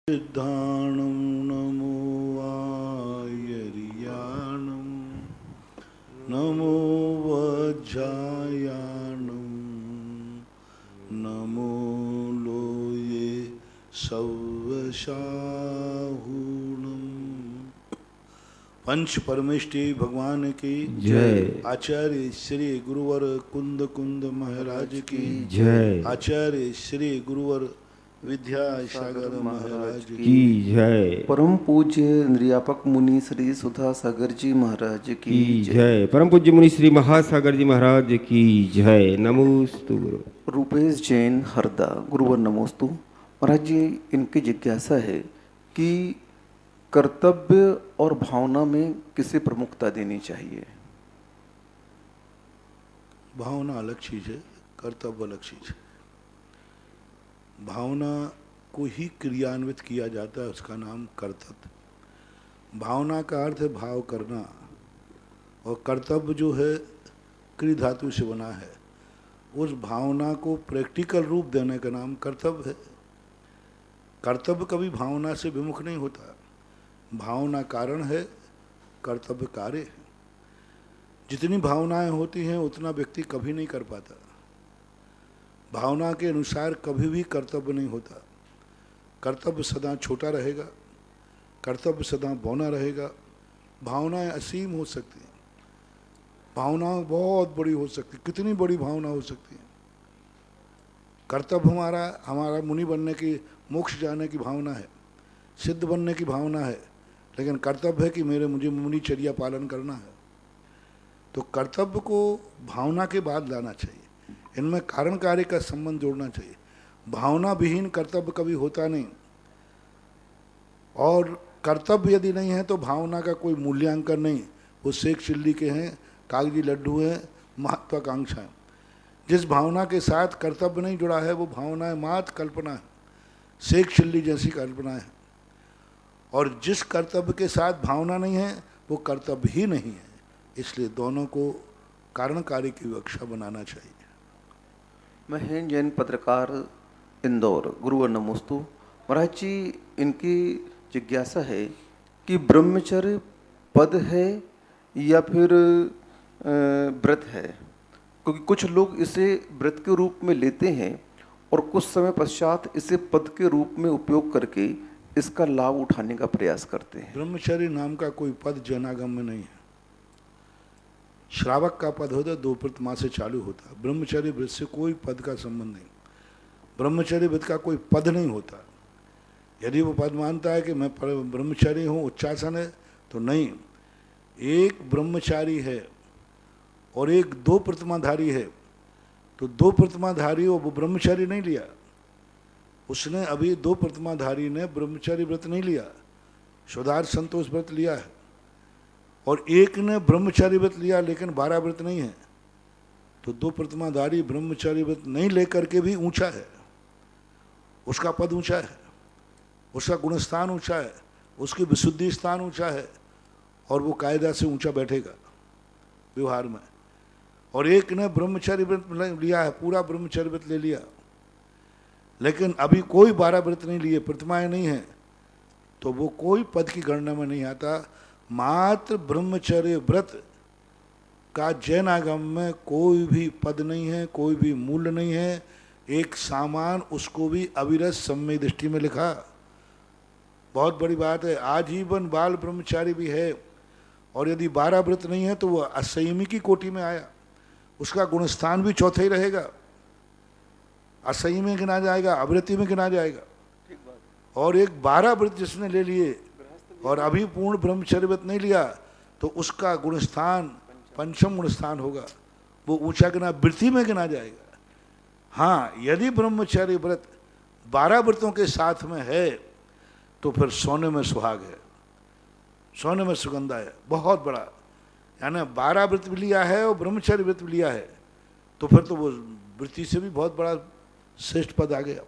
सिद्धाणं नमो आयर्याणं नमो वज्रायाणं नमो लोये सव्यसाहुणं। पंच परमेष्टि भगवान की जय। आचार्य श्री गुरुवर कुंद कुंद महाराज की जय। आचार्य श्री गुरुवर विद्यासागर महाराज की जय। परम पूज्य निर्यापक मुनि श्री सुधा सागर जी महाराज की जय। परम पूज्य मुनि श्री महासागर जी महाराज की जय। नमोस्तु गुरु। रूपेश जैन हरदा गुरुवर नमोस्तु। महाराज जी, इनकी जिज्ञासा है कि कर्तव्य और भावना में किसे प्रमुखता देनी चाहिए? भावना अलग चीज है, कर्तव्य अलग चीज है। भावना को ही क्रियान्वित किया जाता है, उसका नाम कर्तव्य। भावना का अर्थ है भाव करना, और कर्तव्य जो है क्रि धातु से बना है। उस भावना को प्रैक्टिकल रूप देने का नाम कर्तव्य है। कर्तव्य कभी भावना से विमुख नहीं होता। भावना कारण है, कर्तव्य कार्य है। जितनी भावनाएं होती हैं उतना व्यक्ति कभी नहीं कर पाता। भावना के अनुसार कभी भी कर्तव्य नहीं होता। कर्तव्य सदा छोटा रहेगा, कर्तव्य सदा बौना रहेगा। भावनाएं असीम हो सकती हैं, भावनाएं बहुत बड़ी हो सकती, कितनी बड़ी भावना हो सकती है। कर्तव्य हमारा मुनि बनने की, मोक्ष जाने की भावना है, सिद्ध बनने की भावना है, लेकिन कर्तव्य है कि मुझे मुनिचर्या पालन करना है। तो कर्तव्य को भावना के बाद लाना चाहिए, इनमें कारण कार्य का संबंध जोड़ना चाहिए। भावना विहीन कर्तव्य कभी होता नहीं, और कर्तव्य यदि नहीं है तो भावना का कोई मूल्यांकन नहीं। वो सेक चिल्ली के हैं, कागजी लड्डू हैं, महत्वाकांक्षा है। जिस भावना के साथ कर्तव्य नहीं जुड़ा है वो भावना मात्र कल्पना है, सेक चिल्ली जैसी कल्पना है। और जिस कर्तव्य के साथ भावना नहीं है वो कर्तव्य ही नहीं है। इसलिए दोनों को कारण कार्य की विवक्षा बनाना चाहिए। मैं हैं जैन पत्रकार इंदौर गुरुवर नमोस्तु। महाराज जी, इनकी जिज्ञासा है कि ब्रह्मचर्य पद है या फिर व्रत है, क्योंकि कुछ लोग इसे व्रत के रूप में लेते हैं और कुछ समय पश्चात इसे पद के रूप में उपयोग करके इसका लाभ उठाने का प्रयास करते हैं। ब्रह्मचर्य नाम का कोई पद जैनागम में नहीं है। श्रावक का पद होता है, 2 प्रथमा से चालू होता है। ब्रह्मचर्य व्रत से कोई पद का संबंध नहीं। ब्रह्मचर्य व्रत का कोई पद नहीं होता। यदि वो पद मानता है कि मैं ब्रह्मचारी हूँ, उच्चासन है, तो नहीं। एक ब्रह्मचारी है और एक 2 प्रतिमाधारी है, तो 2 प्रतिमाधारी वो ब्रह्मचारी नहीं लिया। उसने अभी 2 प्रतिमाधारी ने ब्रह्मचारी व्रत नहीं लिया, शुद्धार्थ संतोष व्रत लिया है। और एक ने ब्रह्मचारी व्रत लिया लेकिन 12 व्रत नहीं है। तो 2 प्रतिमाधारी ब्रह्मचारी व्रत नहीं लेकर के भी ऊंचा है, उसका पद ऊंचा है, उसका गुणस्थान ऊंचा है, उसकी विशुद्धि स्थान ऊंचा है, और वो कायदा से ऊंचा बैठेगा व्यवहार में। और एक ने ब्रह्मचारी व्रत लिया है, पूरा ब्रह्मचारी व्रत ले लिया, लेकिन अभी कोई 12 व्रत नहीं लिए, प्रतिमाएं नहीं है, तो वो कोई पद की गणना में नहीं आता। मात्र ब्रह्मचर्य व्रत का जैन आगम में कोई भी पद नहीं है, कोई भी मूल्य नहीं है। एक सामान, उसको भी अविरत सम्यक दृष्टि में लिखा। बहुत बड़ी बात है। आजीवन बाल ब्रह्मचारी भी है, और यदि 12 व्रत नहीं है तो वह असंयमी की कोटि में आया, उसका गुणस्थान भी चौथा ही रहेगा, असंयमी में गिना जाएगा, अवृत्ति में गिना जाएगा। और एक 12 व्रत जिसने ले लिए और अभी पूर्ण ब्रह्मचर्य व्रत नहीं लिया, तो उसका गुणस्थान पंचम गुणस्थान होगा, वो ऊंचा गिना, वृत्ति में गिना जाएगा। हाँ, यदि ब्रह्मचर्य व्रत 12 व्रतों के साथ में है तो फिर सोने में सुहाग है, सोने में सुगंधा है, बहुत बड़ा। यानी 12 व्रत भी लिया है और ब्रह्मचर्य व्रत भी लिया है, तो फिर तो वो वृत्ति से भी बहुत बड़ा श्रेष्ठ पद आ गया।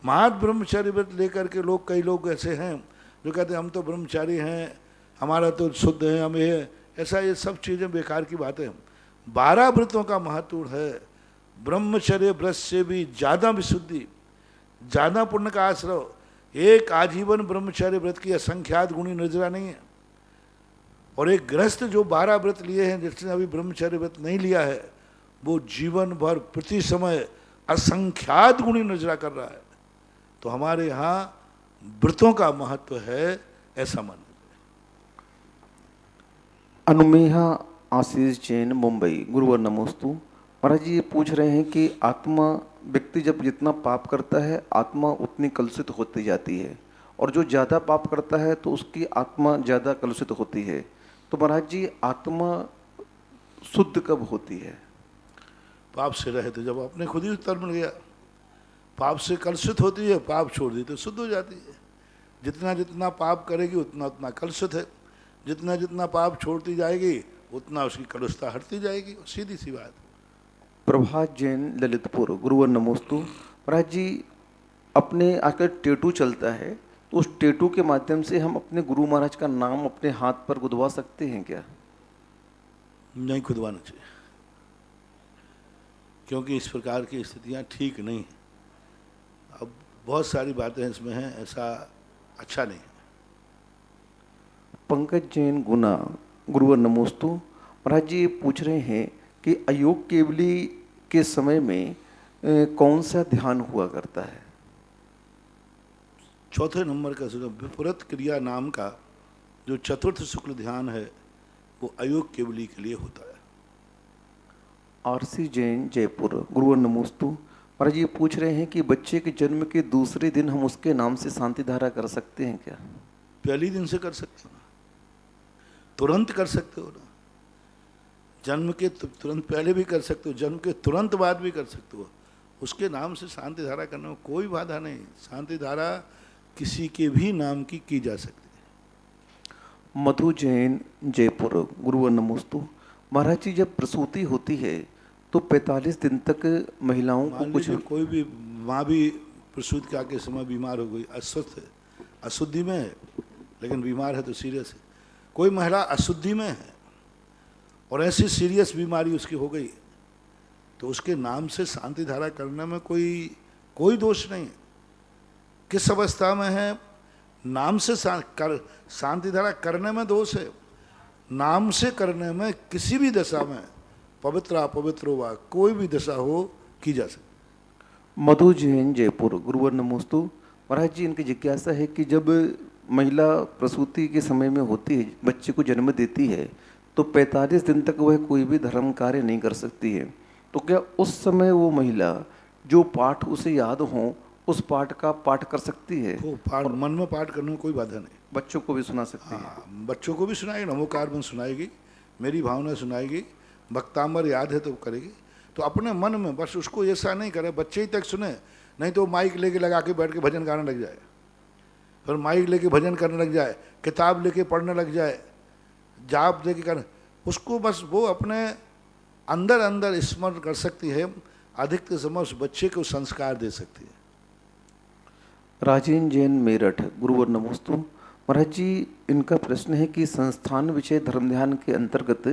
मात्र ब्रह्मचर्य व्रत लेकर के लोग, कई लोग ऐसे हैं जो कहते हैं हम तो ब्रह्मचारी हैं, हमारा तो शुद्ध है, हम ये ऐसा, ये सब चीज़ें बेकार की बातें हैं। 12 व्रतों का महत्व है। ब्रह्मचर्य व्रत से भी ज़्यादा विशुद्धि, ज़्यादा पुण्य का आश्रय एक आजीवन ब्रह्मचर्य व्रत की असंख्यात गुणी निर्जरा नहीं है, और एक गृहस्थ जो 12 व्रत लिए हैं, जिसने अभी ब्रह्मचर्य व्रत नहीं लिया है, वो जीवन भर प्रति समय असंख्यात गुणी निर्जरा कर रहा है। तो हमारे यहाँ व्रतों का महत्व है, ऐसा मन। अनुमेहा आशीष जैन, मुंबई। गुरुवर नमोस्तु। महाराज जी ये पूछ रहे हैं कि आत्मा, व्यक्ति जब जितना पाप करता है आत्मा उतनी कलुषित होती जाती है, और जो ज़्यादा पाप करता है तो उसकी आत्मा ज़्यादा कलुषित होती है। तो महाराज जी आत्मा शुद्ध कब होती है? पाप से रहे तो जब अपने खुद ही उत्तर मिल गया। पाप से कलुषित होती है, पाप छोड़ दी तो शुद्ध हो जाती है। जितना जितना पाप करेगी उतना उतना कलुषित है, जितना जितना पाप छोड़ती जाएगी उतना उसकी कलुषता हटती जाएगी। सीधी सी बात। प्रभात जैन, ललितपुर। गुरुवर नमोस्तु। महाराज जी अपने आजकल टेटू चलता है, तो उस टेटू के माध्यम से हम अपने गुरु महाराज का नाम अपने हाथ पर गुदवा सकते हैं क्या? नहीं खुदवाना चाहिए, क्योंकि इस प्रकार की स्थितियां ठीक नहीं हैं। अब बहुत सारी बातें इसमें हैं, ऐसा अच्छा नहीं है। पंकज जैन, गुना। गुरुवर नमोस्तु। महाराज जी ये पूछ रहे हैं कि अयोग केवली के समय में कौन सा ध्यान हुआ करता है? चौथे नंबर का विपरीत क्रिया नाम का जो चतुर्थ शुक्ल ध्यान है, वो अयोग केवली के लिए होता है। आरसी जैन, जयपुर। गुरुवर नमोस्तु। महाराज जी ये पूछ रहे हैं कि बच्चे के जन्म के दूसरे दिन हम उसके नाम से शांति धारा कर सकते हैं क्या? पहले दिन से कर सकते हो ना, तुरंत कर सकते हो ना। जन्म के तुरंत पहले भी कर सकते हो, जन्म के तुरंत बाद भी कर सकते हो। उसके नाम से शांति धारा करने में कोई बाधा नहीं। शांति धारा किसी के भी नाम की जा सकती है। मधु जैन, जयपुर। गुरुवर नमोस्तु। महाराज जी जब प्रसूति होती है तो 45 दिन तक महिलाओं को कुछ, कोई भी माँ भी प्रसूति के समय बीमार हो गई, अस्वस्थ है, अशुद्धि में है, लेकिन बीमार है तो सीरियस है। कोई महिला अशुद्धि में है और ऐसी सीरियस बीमारी उसकी हो गई, तो उसके नाम से शांति धारा करने में कोई दोष नहीं है। किस अवस्था में है, नाम से शांति धारा करने में दोष है। नाम से करने में किसी भी दशा में, पवित्र अपवित्र हुआ, कोई भी दशा हो, की जा सकती। मधु जैन, जयपुर। गुरुवर नमोस्तु। महाराज जी इनकी जिज्ञासा है कि जब महिला प्रसूति के समय में होती है, बच्चे को जन्म देती है, तो 45 दिन तक वह कोई भी धर्म कार्य नहीं कर सकती है। तो क्या उस समय वो महिला जो पाठ उसे याद हो उस पाठ का पाठ कर सकती है? वो पाठ मन में पाठ करने में कोई बाधा नहीं। बच्चों को भी सुना सकती है? हाँ, बच्चों को भी सुनाएगी, नमोकार में सुनाएगी, मेरी भावना सुनाएगी, भक्तांबर याद है तो करेगी। तो अपने मन में बस उसको ऐसा नहीं करे बच्चे ही तक सुने, नहीं तो माइक लेके लगा के बैठ के भजन गाने लग जाए, फिर माइक लेके भजन करने लग जाए, किताब लेके पढ़ने लग जाए, जाप लेके करने, उसको बस वो अपने अंदर अंदर स्मरण कर सकती है। अधिकतर समय उस बच्चे को संस्कार दे सकती है। राजेन जैन, मेरठ। गुरुवर नमोस्तु। महाराज जी इनका प्रश्न है कि संस्थान विषय धर्म ध्यान के अंतर्गत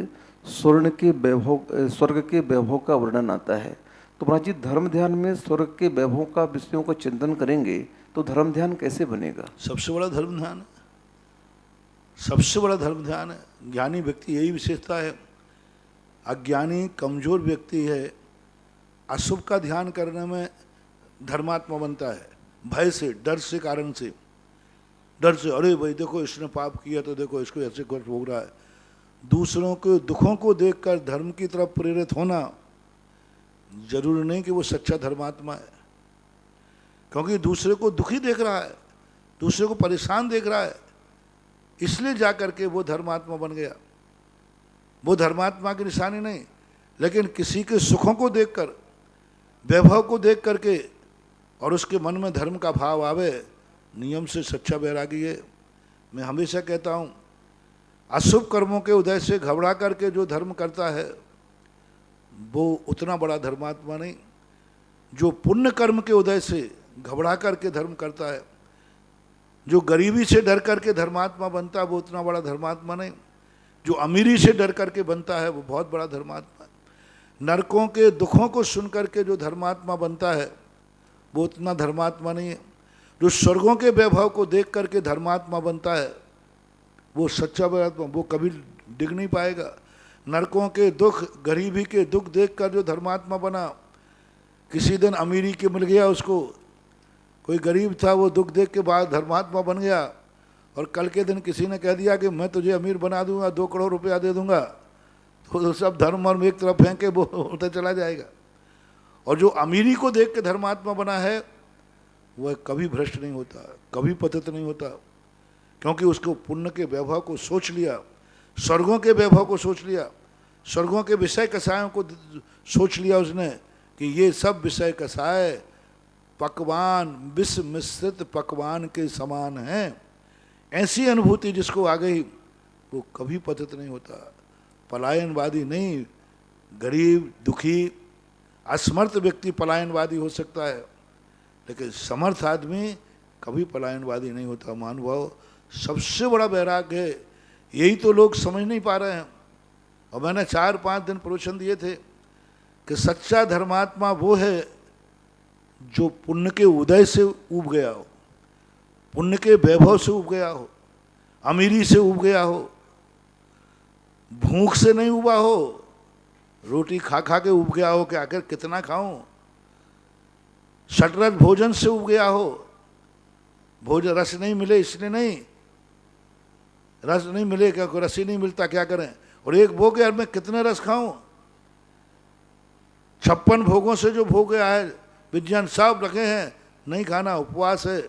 स्वर्ग के वैभव का वर्णन आता है। तो महाराज जी धर्म ध्यान में स्वर्ग के वैभव का विषयों का चिंतन करेंगे तो धर्म ध्यान कैसे बनेगा? सबसे बड़ा धर्म ध्यान है, सबसे बड़ा धर्म ध्यान है। ज्ञानी व्यक्ति यही विशेषता है। अज्ञानी कमजोर व्यक्ति है, अशुभ का ध्यान करने में धर्मात्मा बनता है, भय से, डर से, कारण से, डर से, अरे भाई देखो इसने पाप किया तो देखो इसको ऐसे कुछ हो रहा है। दूसरों के दुखों को देखकर धर्म की तरफ प्रेरित होना जरूरी नहीं कि वो सच्चा धर्मात्मा है, क्योंकि दूसरे को दुखी देख रहा है, दूसरे को परेशान देख रहा है, इसलिए जा करके वो धर्मात्मा बन गया। वो धर्मात्मा की निशानी नहीं, लेकिन किसी के सुखों को देखकर, वैभव को देख करके और उसके मन में धर्म का भाव आवे, नियम से सच्चा वैरागी है। मैं हमेशा कहता हूँ, अशुभ कर्मों के उदय से घबरा करके जो धर्म करता है वो उतना बड़ा धर्मात्मा नहीं। जो पुण्य कर्म के उदय से घबरा करके धर्म करता है, जो गरीबी से डर करके धर्मात्मा बनता है, वो उतना बड़ा धर्मात्मा नहीं। जो अमीरी से डर करके बनता है वो बहुत बड़ा धर्मात्मा है। नरकों के दुखों को सुन करके जो धर्मात्मा बनता है वो उतना धर्मात्मा नहीं है। जो स्वर्गों के वैभव को देख करके धर्मात्मा बनता है, वो सच्चा धर्मात्मा, वो कभी डिग नहीं पाएगा। नरकों के दुख, गरीबी के दुख देखकर जो धर्मात्मा बना, किसी दिन अमीरी के मिल गया उसको, कोई गरीब था वो दुख देख के बाद धर्मात्मा बन गया, और कल के दिन किसी ने कह दिया कि मैं तुझे अमीर बना दूंगा, 2 करोड़ रुपया दे दूंगा, तो सब धर्म और एक तरफ फेंके वो होता चला जाएगा। और जो अमीरी को देख के धर्मात्मा बना है वह कभी भ्रष्ट नहीं होता, कभी पतित नहीं होता, क्योंकि उसको पुण्य के वैभव को सोच लिया, स्वर्गों के वैभव को सोच लिया, स्वर्गों के विषय कसायों को सोच लिया उसने कि ये सब विषय कसाय पकवान विष मिश्रित पकवान के समान हैं। ऐसी अनुभूति जिसको आ गई वो कभी पतित नहीं होता, पलायनवादी नहीं। गरीब, दुखी, असमर्थ व्यक्ति पलायनवादी हो सकता है, लेकिन समर्थ आदमी कभी पलायनवादी नहीं होता। महानुभाव, सबसे बड़ा वैराग्य है, यही तो लोग समझ नहीं पा रहे हैं। और मैंने 4-5 दिन प्रवचन दिए थे कि सच्चा धर्मात्मा वो है जो पुण्य के उदय से उब गया हो, पुण्य के वैभव से उब गया हो, अमीरी से उब गया हो, भूख से नहीं उबा हो, रोटी खा खा के उब गया हो कि आखिर कितना खाऊं, षटरस भोजन से उब गया हो, भोजन रस नहीं मिले इसलिए नहीं, रस नहीं मिले क्या, रस ही नहीं मिलता क्या करें, और एक भोग यार मैं कितने रस खाऊं, 56 भोगों से जो भोग गया है, विज्ञान सब रखे हैं, नहीं खाना, उपवास है।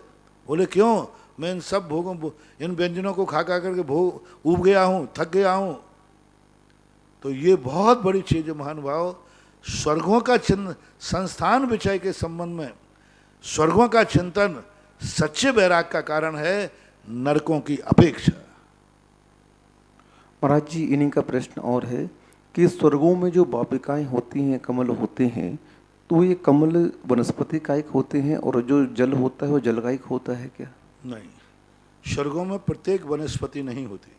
बोले क्यों, मैं इन सब भोगों, इन व्यंजनों को खा खा करके भोग उब गया हूँ, थक गया हूँ। तो ये बहुत बड़ी चीज है महानुभाव। स्वर्गों का चिन्ह संस्थान विषय के संबंध में स्वर्गों का चिंतन सच्चे वैराग का कारण है, नरकों की अपेक्षा। महाराज जी, इन्हीं का प्रश्न और है कि स्वर्गों में जो वापिकाएं होती हैं, कमल होते हैं, तो ये कमल वनस्पति कायिक होते हैं और जो जल होता है वो जलकायिक होता है क्या? नहीं, स्वर्गों में प्रत्येक वनस्पति नहीं होती,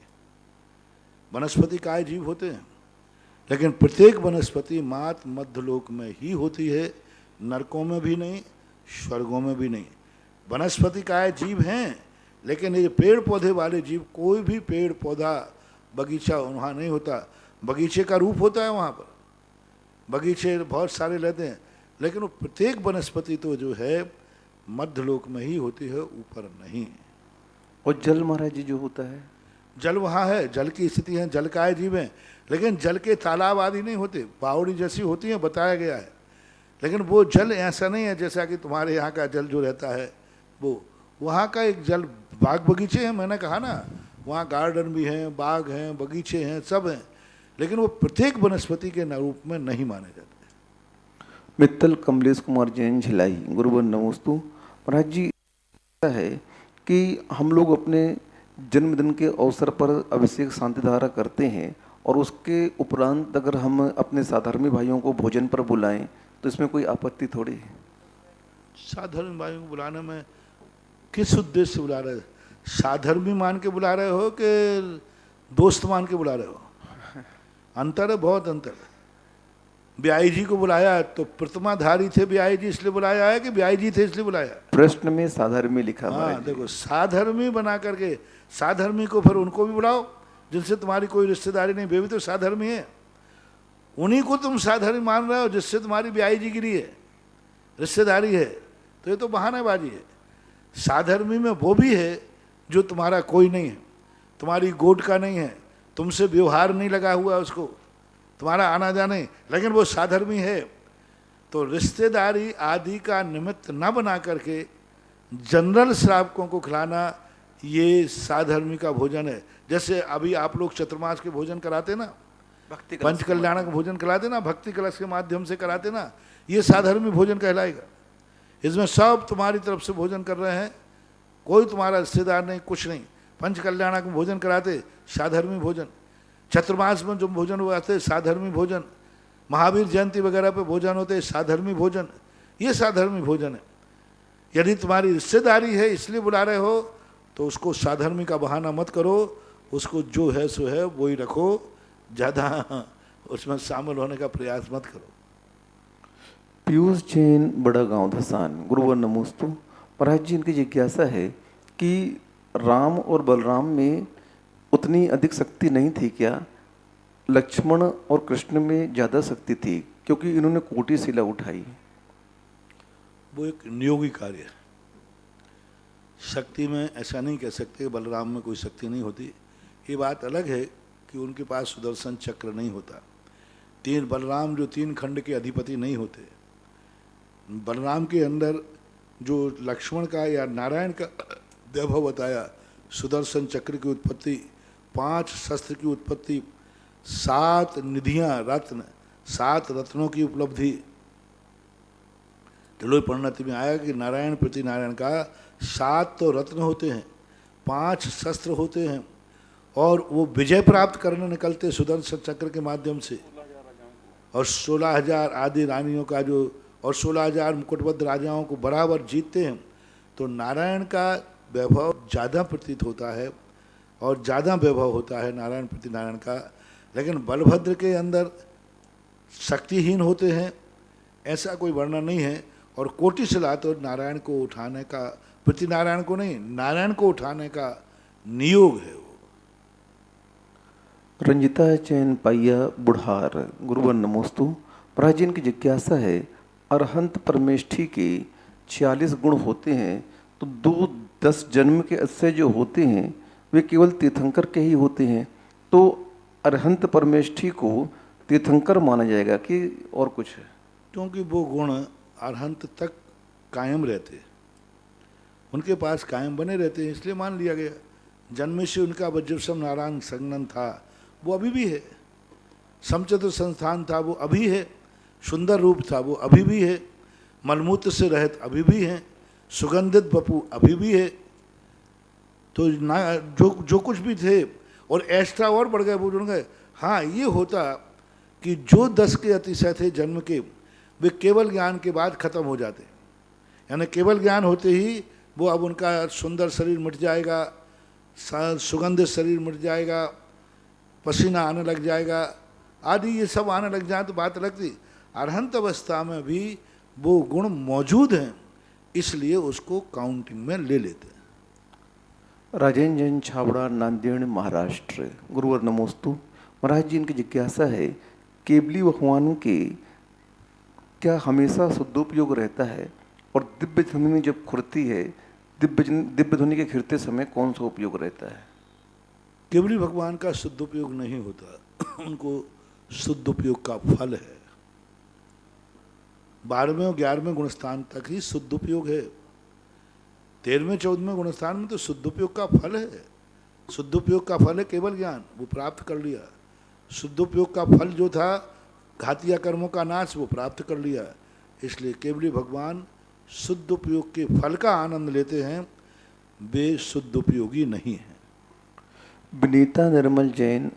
वनस्पति काय जीव होते हैं, लेकिन प्रत्येक वनस्पति मात मध्यलोक में ही होती है, नरकों में भी नहीं, स्वर्गों में भी नहीं। वनस्पति काय जीव हैं, लेकिन ये पेड़ पौधे वाले जीव, कोई भी पेड़ पौधा बगीचा वहाँ नहीं होता। बगीचे का रूप होता है वहाँ पर, बगीचे बहुत सारे रहते हैं, लेकिन वो प्रत्येक वनस्पति तो जो है मध्यलोक में ही होती है, ऊपर नहीं। और जल महाराज जी जो होता है, जल वहाँ है, जल की स्थिति है, जल काय जीव हैं, लेकिन जल के तालाब आदि नहीं होते, बावड़ी जैसी होती है, बताया गया है। लेकिन वो जल ऐसा नहीं है जैसा कि तुम्हारे यहाँ का जल जो रहता है, वो वहाँ का एक जल, बाग बगीचे हैं, मैंने कहा ना, वहाँ गार्डन भी हैं, बाग हैं, बगीचे हैं, सब हैं, लेकिन वो प्रत्येक वनस्पति के रूप में नहीं माने जाते। मित्तल कमलेश कुमार जैन झिलाई, गुरुवन नमोस्तु। महाराज जी, है कि हम लोग अपने जन्मदिन के अवसर पर अभिषेक शांति धारा करते हैं, और उसके उपरांत अगर हम अपने साधर्मी भाइयों को भोजन पर बुलाएं तो इसमें कोई आपत्ति थोड़ी है? साधर्मी भाइयों को बुलाने में किस उद्देश्य से बुला रहे हो? साधर्मी मान के बुला रहे हो कि दोस्त मान के बुला रहे हो? अंतर है, बहुत अंतर है। ब्याई जी को बुलाया तो प्रतिमाधारी थे ब्याई जी इसलिए बुलाया है कि ब्याई जी थे इसलिए बुलाया? प्रश्न में साधर्मी लिखा। हाँ, देखो, साधर्मी बना करके, साधर्मी को फिर उनको भी बुलाओ जिनसे तुम्हारी कोई रिश्तेदारी नहीं, वे भी तो साधर्मी है। उन्हीं को तुम साधर्मी मान रहे हो जिससे तुम्हारी ब्याई जी गिरी है, रिश्तेदारी है, तो ये तो बहानेबाजी है। साधर्मी में वो भी है जो तुम्हारा कोई नहीं है, तुम्हारी गोट का नहीं है, तुमसे व्यवहार नहीं लगा हुआ उसको, तुम्हारा आना जाना नहीं, लेकिन वो साधर्मी है। तो रिश्तेदारी आदि का निमित्त न बना करके जनरल श्रावकों को खिलाना, ये साधर्मी का भोजन है। जैसे अभी आप लोग चतुर्मास के भोजन कराते ना, भक्ति पंच कल्याण का भोजन कराते ना, भक्ति कलश के माध्यम से कराते ना, ये साधर्मी भोजन कहलाएगा। इसमें सब तुम्हारी तरफ से भोजन कर रहे हैं, कोई तुम्हारा रिश्तेदार नहीं, कुछ नहीं। पंच कल्याण का भोजन कराते, साधर्मी भोजन। चतुर्मास में जो भोजन हुआते, साधर्मी भोजन। महावीर जयंती वगैरह पे भोजन होते, साधर्मी भोजन, ये साधर्मी भोजन है। यदि तुम्हारी रिश्तेदारी है इसलिए बुला रहे हो तो उसको साधर्मी का बहाना मत करो, उसको जो है सो है वो ही रखो, ज़्यादा उसमें शामिल होने का प्रयास मत करो। पीयूष जैन, बड़ा गांव धसान, गुरुवर नमोस्तु। महाराज जी इनकी जिज्ञासा है कि राम और बलराम में उतनी अधिक शक्ति नहीं थी क्या? लक्ष्मण और कृष्ण में ज़्यादा शक्ति थी क्योंकि इन्होंने कोटी शिला उठाई। वो एक नियोगी कार्य है। शक्ति में ऐसा नहीं कह सकते बलराम में कोई शक्ति नहीं होती। ये बात अलग है कि उनके पास सुदर्शन चक्र नहीं होता। बलराम जो 3 खंड के अधिपति नहीं होते। बलराम के अंदर जो लक्ष्मण का या नारायण का वैभव बताया, सुदर्शन चक्र की उत्पत्ति, 5 शस्त्र की उत्पत्ति, 7 निधियां, रत्न, 7 रत्नों की उपलब्धि। तिलोई परिणति में आया कि नारायण प्रति नारायण का 7 तो रत्न होते हैं, 5 शस्त्र होते हैं और वो विजय प्राप्त करने निकलते सुदर्शन चक्र के माध्यम से। और 16,000 आदि रानियों का जो और 16,000 मुकुटबद्ध राजाओं को बराबर जीतते हैं। तो नारायण का वैभव ज़्यादा प्रतीत होता है और ज़्यादा वैभव होता है नारायण प्रति नारायण का। लेकिन बलभद्र के अंदर शक्तिहीन होते हैं ऐसा कोई वर्णन नहीं है। और कोटि शिला तो नारायण को उठाने का, प्रति नारायण को नहीं, नारायण को उठाने का नियोग है। वो रंजिता चैन पाइया बुढ़ार गुरुवर नमोस्तु। महाराज जी इनकी जिज्ञासा है, अरहंत परमेष्ठी के 46 गुण होते हैं तो 10 जन्म के अश्य जो होते हैं वे केवल तीर्थंकर के ही होते हैं, तो अरहंत परमेष्ठी को तीर्थंकर माना जाएगा कि और कुछ है? क्योंकि वो गुण अरहंत तक कायम रहते, उनके पास कायम बने रहते हैं, इसलिए मान लिया गया। जन्म से उनका वज्रसम नारायण संगनन था, वो अभी भी है। समचतुर संस्थान था, वो अभी है। सुंदर रूप था, वो अभी भी है। मलमूत्र से रहित अभी भी हैं। सुगंधित बपू अभी भी है। तो ना जो कुछ भी थे और एक्स्ट्रा और बढ़ गए, वो जुड़ गए। हाँ, ये होता कि जो 10 के अतिशय थे जन्म के, वे केवल ज्ञान के बाद खत्म हो जाते। यानी केवल ज्ञान होते ही वो अब उनका सुंदर शरीर मिट जाएगा, सुगंधित शरीर मिट जाएगा, पसीना आने लग जाएगा आदि, ये सब आने लग जाए तो बात अलग थी। अरहंत अवस्था में भी वो गुण मौजूद हैं, इसलिए उसको काउंटिंग में ले लेते हैं। राजेंद्र जैन छाबड़ा नांदेड़ महाराष्ट्र गुरुवर नमोस्तु। महाराज जी इनकी जिज्ञासा है, केवली भगवानों के क्या हमेशा शुद्धोपयोग रहता है और दिव्य ध्वनि जब खुरती है, दिव्य ध्वनि के खिरते समय कौन सा उपयोग रहता है? केवली भगवान का शुद्धोपयोग नहीं होता, उनको शुद्धोपयोग का फल है। 12वें और 11वें गुणस्थान तक ही शुद्धोपयोग है। 13वें 14वें गुणस्थान में तो शुद्धोपयोग का फल है। शुद्धोपयोग का फल है केवल ज्ञान, वो प्राप्त कर लिया। शुद्धोपयोग का फल जो था घातिया कर्मों का नाश, वो प्राप्त कर लिया। इसलिए केवली भगवान शुद्धोपयोग के फल का आनंद लेते हैं, वे शुद्धोपयोगी नहीं हैं। विनीता निर्मल जैन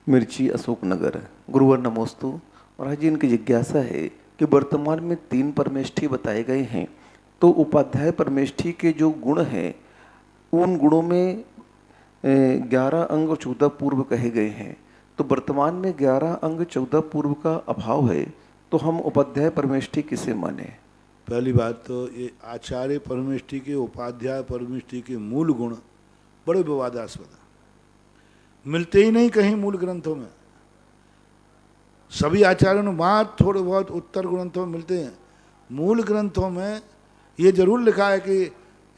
मिर्ची अशोकनगर गुरुवर नमोस्तु। महाराज जी इनकी जिज्ञासा है कि वर्तमान में 3 परमेष्ठी बताए गए हैं, तो उपाध्याय परमेष्ठी के जो गुण हैं उन गुणों में 11 अंग और 14 पूर्व कहे गए हैं। तो वर्तमान में 11 अंग 14 पूर्व का अभाव है, तो हम उपाध्याय परमेष्ठी किसे माने? पहली बात तो ये आचार्य परमेष्ठी के, उपाध्याय परमेष्ठी के मूल गुण बड़े विवादास्पद हैं, मिलते ही नहीं कहीं मूल ग्रंथों में। सभी आचार्यों ने बात थोड़े बहुत उत्तर ग्रंथों में मिलते हैं। मूल ग्रंथों में ये जरूर लिखा है कि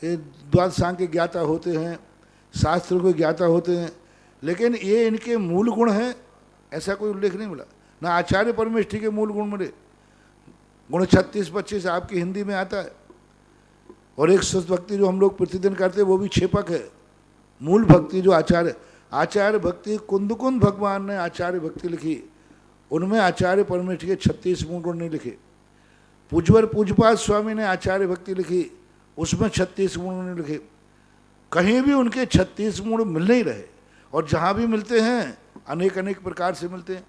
द्वादशांग के ज्ञाता होते हैं, शास्त्रों के ज्ञाता होते हैं, लेकिन ये इनके मूल गुण हैं ऐसा कोई उल्लेख नहीं मिला। ना आचार्य परमेष्ठी के मूल गुण मिले। गुण 36-25 आपकी हिंदी में आता है। और एक शुद्ध भक्ति जो हम लोग प्रतिदिन करते हैं वो भी छेपक है। मूल भक्ति जो आचार्य भक्ति कुंद भगवान ने आचार्य भक्ति लिखी, उनमें आचार्य परमेष्ठी के 36 मूल गुण नहीं लिखे। पूज्यवर पूज्यपाद स्वामी ने आचार्य भक्ति लिखी, उसमें 36 गुण नहीं लिखे। कहीं भी उनके 36 गुण मिल नहीं रहे, और जहाँ भी मिलते हैं अनेक अनेक प्रकार से मिलते हैं।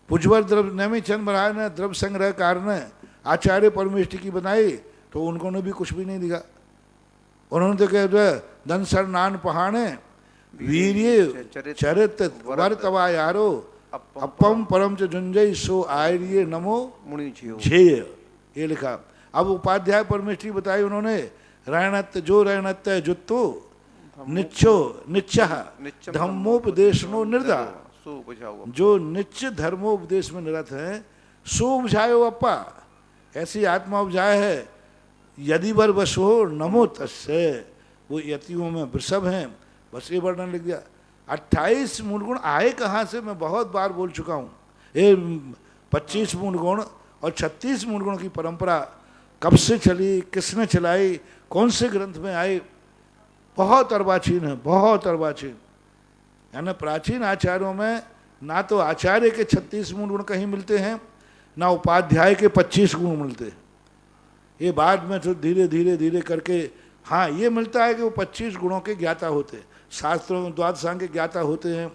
पूज्यवर द्रव्य नेमिचंद महाराज ने द्रव्य संग्रहकार ने आचार्य परमेष्ठी की बनाई, तो उन्होंने भी कुछ भी नहीं लिखा। उन्होंने तो कह धन सर नान पहाड़े वीर्य चरित वर्तवा यारो अपम परम च जुंजय सो आर्य नमो मुनि झेय, ये लिखा। अब उपाध्याय परमेष्ठी बताई उन्होंने, रहणत्य जो रहणत्य जुत्तो निच्चो निच्चः धम्मोपदेशनो निर्दा। सो बुझाओ जो नित्य धर्मोपदेश में निरत है सो उपजायो अप्पा, ऐसी आत्मा उपजाय है। यदि वर वश हो नमो तस्य, वो यतियों में वृषभ हैं। बस ये वर्णन लिख दिया। 28 मूल गुण आए कहाँ से, मैं बहुत बार बोल चुका हूँ। ये 25 मूल गुण और 36 मूल गुण की परंपरा कब से चली, किसने चलाई, कौन से ग्रंथ में आई, बहुत अर्वाचीन है, बहुत अर्वाचीन। यानी प्राचीन आचार्यों में ना तो आचार्य के 36 मूल गुण कहीं मिलते हैं, ना उपाध्याय के 25 गुण मिलते हैं। ये बाद में तो धीरे धीरे धीरे करके हाँ ये मिलता है कि वो 25 गुणों के ज्ञाता होते हैं, शास्त्रों में द्वादशांग के ज्ञाता होते हैं,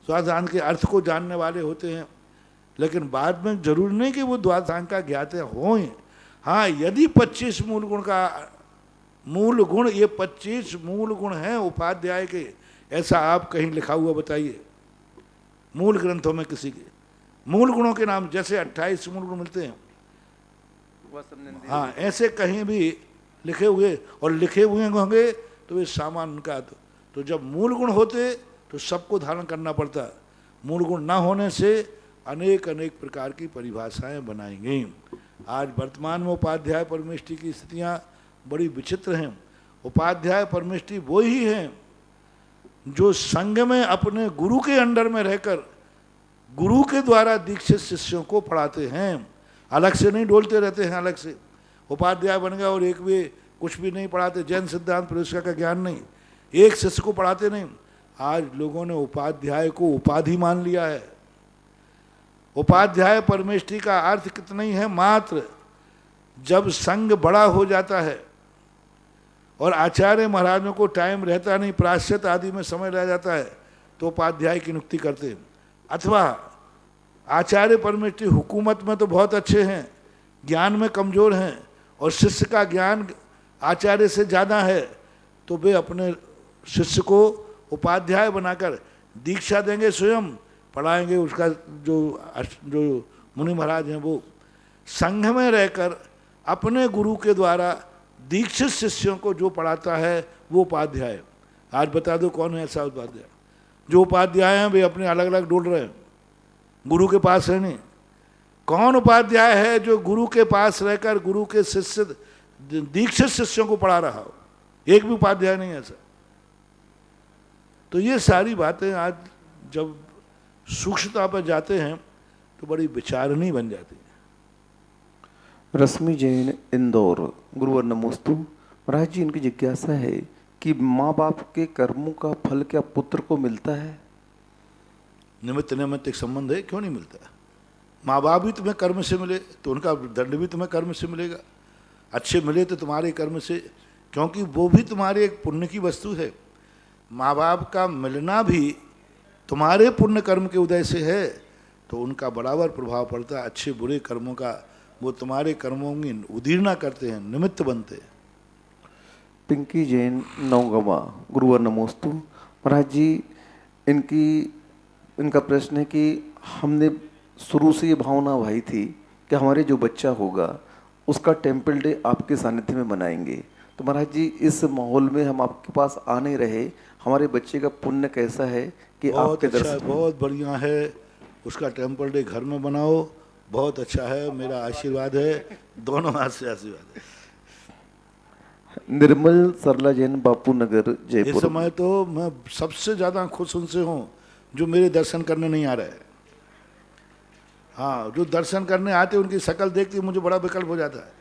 द्वादशांग के अर्थ को जानने वाले होते हैं। लेकिन बाद में जरूरी नहीं कि वो द्वादशांग का ज्ञाता हों। हाँ, यदि 25 मूल गुण का मूल गुण, ये 25 मूल गुण हैं उपाध्याय के, ऐसा आप कहीं लिखा हुआ बताइए मूल ग्रंथों में किसी के मूल गुणों के नाम, जैसे 28 मूल गुण मिलते हैं, हाँ ऐसे कहीं भी लिखे हुए, और लिखे हुए होंगे तो वे सामान उनका। तो जब मूल गुण होते तो सबको धारण करना पड़ता, मूल गुण ना होने से अनेक अनेक प्रकार की परिभाषाएं बनाई गई। आज वर्तमान में उपाध्याय परमेष्ठी की स्थितियां बड़ी विचित्र हैं। उपाध्याय परमेष्ठी वो ही हैं जो संघ में अपने गुरु के अंडर में रहकर गुरु के द्वारा दीक्षित शिष्यों को पढ़ाते हैं, अलग से नहीं डोलते रहते हैं। अलग से उपाध्याय बन गया और एक भी कुछ भी नहीं पढ़ाते, जैन सिद्धांत प्रवेश का ज्ञान नहीं, एक शिष्य को पढ़ाते नहीं। आज लोगों ने उपाध्याय को उपाधि मान लिया है। उपाध्याय परमेष्ठी का अर्थ कितना ही है, मात्र जब संघ बड़ा हो जाता है और आचार्य महाराजों को टाइम रहता नहीं, प्रायश्चित आदि में समय रह जाता है, तो उपाध्याय की नियुक्ति करते हैं। अथवा आचार्य परमेष्ठी हुकूमत में तो बहुत अच्छे हैं, ज्ञान में कमज़ोर हैं और शिष्य का ज्ञान आचार्य से ज़्यादा है, तो वे अपने शिष्य को उपाध्याय बनाकर दीक्षा देंगे, स्वयं पढ़ाएंगे। उसका जो मुनि महाराज हैं वो संघ में रहकर अपने गुरु के द्वारा दीक्षित शिष्यों को जो पढ़ाता है वो उपाध्याय। आज बता दो कौन है ऐसा उपाध्याय? जो उपाध्याय हैं वे अपने अलग अलग डोल रहे हैं, गुरु के पास है नहीं। कौन उपाध्याय है जो गुरु के पास रहकर गुरु के शिष्य दीक्षित शिष्यों को पढ़ा रहा हो? एक भी उपाध्याय नहीं ऐसा। तो ये सारी बातें आज जब सूक्ष्मता पर जाते हैं तो बड़ी विचारणी बन जाती है। रश्मि जैन इंदौर, गुरुवर नमोस्तु। महाराज जी, इनकी जिज्ञासा है कि माँ बाप के कर्मों का फल क्या पुत्र को मिलता है? निमित्त नैमित्तिक संबंध है, क्यों नहीं मिलता? माँ बाप भी तुम्हें कर्म से मिले तो उनका दंड भी तुम्हें कर्म से मिलेगा। अच्छे मिले तो तुम्हारे कर्म से, क्योंकि वो भी तुम्हारे एक पुण्य की वस्तु है। माँ बाप का मिलना भी तुम्हारे पुण्य कर्म के उदय से है, तो उनका बराबर प्रभाव पड़ता है। अच्छे बुरे कर्मों का वो तुम्हारे कर्मों की उदीर्णा करते हैं, निमित्त बनते हैं। पिंकी जैन नौगवा, गुरुवर नमोस्तु। महाराज जी, इनका प्रश्न है कि हमने शुरू से ये भावना भाई थी कि हमारे जो बच्चा होगा उसका टेम्पल डे आपके सानिध्य में मनाएंगे। तो महाराज जी, इस माहौल में हम आपके पास आ नहीं रहे, हमारे बच्चे का पुण्य कैसा है कि आपके दर्शन? बहुत बढ़िया है, उसका टेम्पल डे घर में बनाओ, बहुत अच्छा है, मेरा आशीर्वाद है, दोनों हाथ से आशीर्वाद है। निर्मल सरला जैन, बापू नगर, जयपुर। इस समय तो मैं सबसे ज़्यादा खुश उनसे हूँ जो मेरे दर्शन करने नहीं आ रहे हैं। हाँ, जो दर्शन करने आते उनकी शक्ल देखती मुझे बड़ा विकल्प हो जाता है।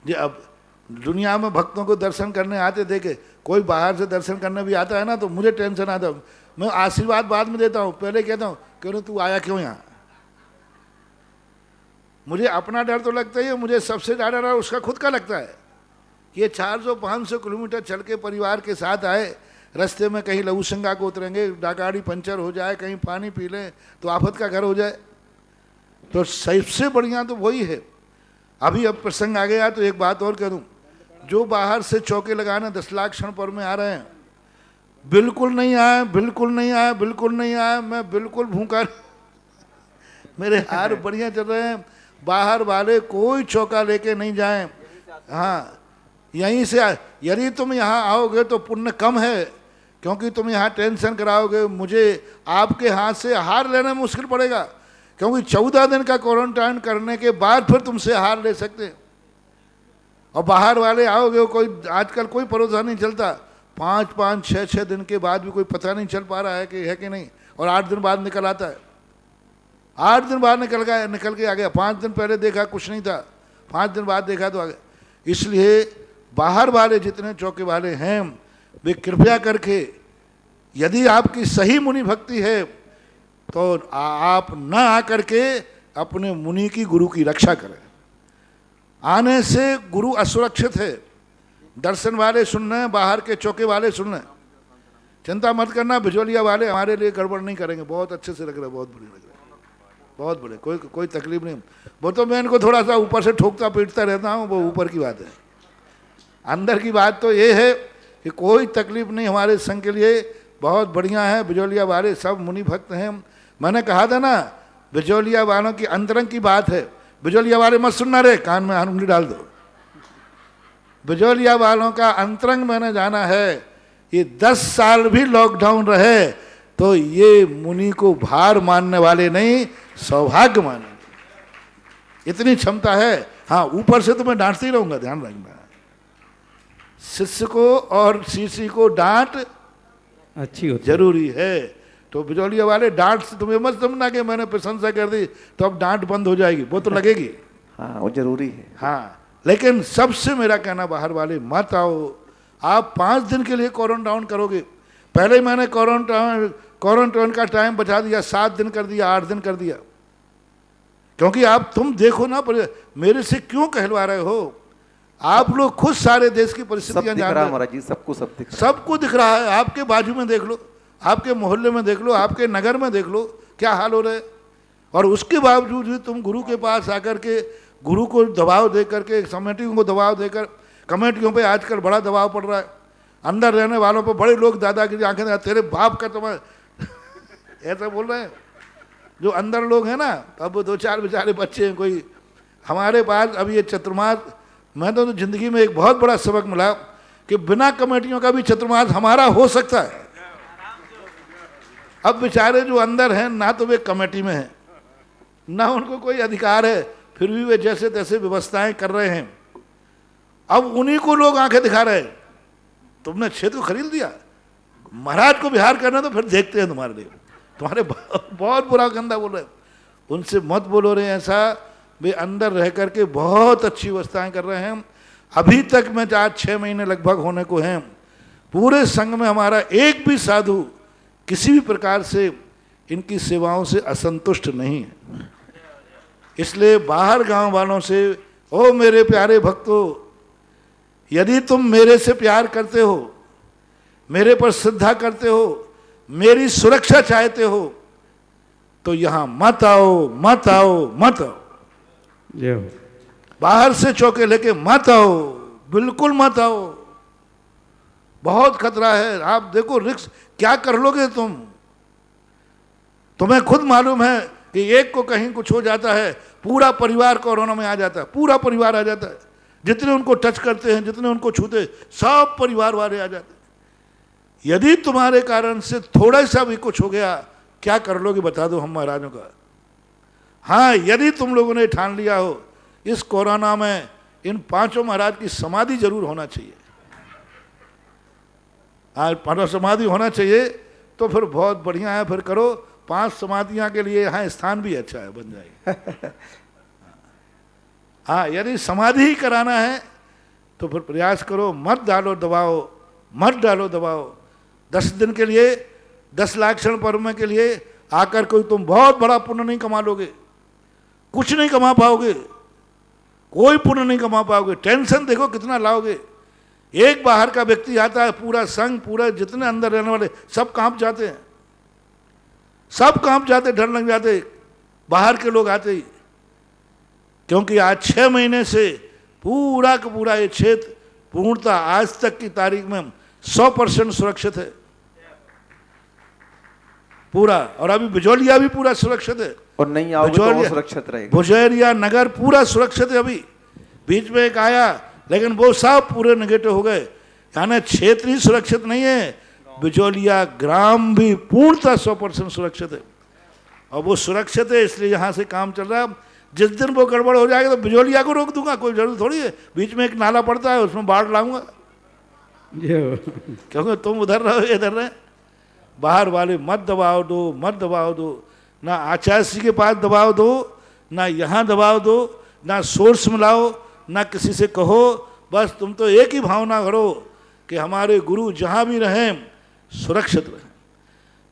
जी, अब दुनिया में भक्तों को दर्शन करने आते देखे, कोई बाहर से दर्शन करने भी आता है ना तो मुझे टेंशन आता है। मैं आशीर्वाद बाद में देता हूँ, पहले कहता हूँ क्यों तू आया क्यों यहाँ? मुझे अपना डर तो लगता ही है, मुझे सबसे ज़्यादा डर उसका खुद का लगता है कि ये 400-500 किलोमीटर चल के परिवार के साथ आए, रास्ते में कहीं लघुशंका को उतरेंगे, गाड़ी पंचर हो जाए, कहीं पानी पी लें तो आफत का घर हो जाए। तो सबसे बढ़िया तो वही है। अभी अब प्रसंग आ गया तो एक बात और कह दूँ, जो बाहर से चौके लगाने 10 लाख क्षण पर में आ रहे हैं, बिल्कुल नहीं आए, बिल्कुल नहीं आए, बिल्कुल नहीं आए। मैं बिल्कुल भूखा, मेरे हार बढ़िया चल रहे हैं। बाहर वाले कोई चौका लेके नहीं जाएं। हाँ, यहीं से यदि तुम यहाँ आओगे तो पुण्य कम है, क्योंकि तुम यहाँ टेंशन कराओगे, मुझे आपके हाथ से हार लेना मुश्किल पड़ेगा, क्योंकि 14 दिन का क्वारंटाइन करने के बाद फिर तुमसे हार ले सकते हैं। और बाहर वाले आओगे, कोई आजकल कोई भरोसा नहीं चलता, 5-5, 6-6 दिन के बाद भी कोई पता नहीं चल पा रहा है कि है कि नहीं, और 8 दिन बाद निकल आता है। 8 दिन बाद निकल के आ गया, 5 दिन पहले देखा कुछ नहीं था, 5 दिन बाद देखा तो आ गया। इसलिए बाहर वाले जितने चौके वाले हैं वे कृपया करके, यदि आपकी सही मुनि भक्ति है तो आप न आकर के अपने मुनि की, गुरु की रक्षा करें। आने से गुरु असुरक्षित है, दर्शन वाले सुन रहे हैं, बाहर के चौके वाले सुन रहे हैं। चिंता मत करना, बिजोलिया वाले हमारे लिए गड़बड़ नहीं करेंगे, बहुत अच्छे से रख रहे हैं, बहुत बढ़िया लग रहे हैं, बहुत बड़े, कोई तकलीफ नहीं। वो तो मैं इनको थोड़ा सा ऊपर से ठोकता पीटता रहता हूँ, वो ऊपर की बात है। अंदर की बात तो ये है कि कोई तकलीफ नहीं हमारे संघ के लिए, बहुत बढ़िया है। बिजोलिया वाले सब मुनि भक्त हैं। मैंने कहा था ना, बिजोलिया वालों की अंतरंग की बात है, बिजोलिया वाले मत सुनना रे, कान में उंगली डाल दो। बिजोलिया वालों का अंतरंग मैंने जाना है। ये 10 साल भी लॉकडाउन रहे तो ये मुनि को भार मानने वाले नहीं, सौभाग्य मानेंगे, इतनी क्षमता है। हाँ, ऊपर से तो मैं डांटते ही रहूंगा, ध्यान रखना। शिष्य को और शिष्य को डांट अच्छी होती जरूरी है। तो बिजोलिया वाले डांट से तुम्हें मत समझना कि मैंने प्रशंसा कर दी तो अब डांट बंद हो जाएगी, वो तो लगेगी। हाँ, वो जरूरी है। हाँ, लेकिन सबसे मेरा कहना, बाहर वाले मत आओ। आप 5 दिन के लिए क्वारंटाइन करोगे, पहले ही मैंने क्वारंटाइन का टाइम बचा दिया, 7 दिन कर दिया, 8 दिन कर दिया, क्योंकि आप तुम देखो ना, मेरे से क्यों कहलवा रहे हो? आप लोग खुद सारे देश की परिस्थितियां जान रहे हैं, महाराज जी, सबको सब दिख रहा है। सबको दिख रहा है। आपके बाजू में देख लो, आपके मोहल्ले में देख लो, आपके नगर में देख लो क्या हाल हो रहा है। और उसके बावजूद भी तुम गुरु के पास आकर के, गुरु को दबाव दे करके, कमेटियों को दबाव देकर, कमेटियों पे आजकल बड़ा दबाव पड़ रहा है, अंदर रहने वालों पर बड़े लोग दादागिरी आंखें, तेरे बाप का तुम्हें ऐसा बोल रहे हैं। जो अंदर लोग हैं ना, अब 2-4 बेचारे बच्चे हैं, कोई हमारे पास अब ये चतुर्मास, मैं तो जिंदगी में एक बहुत बड़ा सबक मिला कि बिना कमेटियों का भी चतुर्मास हमारा हो सकता है। अब बेचारे जो अंदर हैं, ना तो वे कमेटी में हैं, ना उनको कोई अधिकार है, फिर भी वे जैसे तैसे व्यवस्थाएं कर रहे हैं। अब उन्हीं को लोग आंखें दिखा रहे हैं, तुमने क्षेत्र खरीद दिया, महाराज को बिहार करना तो फिर देखते हैं तुम्हारे लिए, तुम्हारे बहुत बुरा गंदा बोल रहे हैं। उनसे मत बोलो रे ऐसा, वे अंदर रह करके बहुत अच्छी व्यवस्थाएं कर रहे हैं। अभी तक मैं 4-6 महीने लगभग होने को हैं, पूरे संघ में हमारा एक भी साधु किसी भी प्रकार से इनकी सेवाओं से असंतुष्ट नहीं है। इसलिए बाहर गांव वालों से, ओ मेरे प्यारे भक्तों, यदि तुम मेरे से प्यार करते हो, मेरे पर श्रद्धा करते हो, मेरी सुरक्षा चाहते हो, तो यहां मत आओ, मत आओ, मत आओ। जय हो। बाहर से चौके लेके मत आओ, बिल्कुल मत आओ, बहुत खतरा है। आप देखो रिस्क क्या कर लोगे तुम, तुम्हें खुद मालूम है कि एक को कहीं कुछ हो जाता है, पूरा परिवार कोरोना में आ जाता है, पूरा परिवार आ जाता है, जितने उनको टच करते हैं, जितने उनको छूते, सब परिवार वाले आ जाते हैं। यदि तुम्हारे कारण से थोड़ा सा भी कुछ हो गया, क्या कर लोगे बता दो हम महाराजों का। हाँ, यदि तुम लोगों ने ठान लिया हो इस कोरोना में इन 5 महाराज की समाधि जरूर होना चाहिए, आज 5 समाधि होना चाहिए, तो फिर बहुत बढ़िया है, फिर करो। 5 समाधियां के लिए यहाँ स्थान भी अच्छा है, बन जाएगा। हाँ, यदि समाधि ही कराना है तो फिर प्रयास करो, मत डालो दबाव, मत डालो दबाव। 10 दिन के लिए, 10 लाख क्षण पर्व के लिए आकर कोई तुम बहुत बड़ा पुण्य नहीं कमा लोगे, कुछ नहीं कमा पाओगे, कोई पुण्य नहीं कमा पाओगे। टेंशन देखो कितना लाओगे। एक बाहर का व्यक्ति आता है, पूरा संघ, पूरा जितने अंदर रहने वाले सब कांप जाते हैं, सब कांप जाते, डर लग जाते बाहर के लोग आते ही, क्योंकि आज 6 महीने से पूरा का पूरा ये क्षेत्र पूर्णतः आज तक की तारीख में 100% सुरक्षित है पूरा। और अभी बिजोलिया भी पूरा सुरक्षित है, और नहीं आओगे तो वो सुरक्षित रहेगा। भुजेरिया नगर पूरा सुरक्षित है। अभी बीच में एक आया लेकिन वो सब पूरे नेगेटिव हो गए। यानी क्षेत्र ही सुरक्षित नहीं है, बिजौलिया ग्राम भी पूर्णतः 100% सुरक्षित है। और वो सुरक्षित है इसलिए यहाँ से काम चल रहा है। जिस दिन वो गड़बड़ हो जाएगा तो बिजौलिया को रोक दूंगा, कोई जरूरत थोड़ी है। बीच में एक नाला पड़ता है, उसमें बाढ़ लाऊंगा, क्योंकि तुम उधर रहो इधर रहे। बाहर वाले मत दबाव दो, मत दबाव दो, ना आचार्य जी के पास दबाव दो, ना यहाँ दबाव दो, ना सोर्स मिलाओ, ना किसी से कहो। बस तुम तो एक ही भावना करो कि हमारे गुरु जहाँ भी रहें सुरक्षित रहें।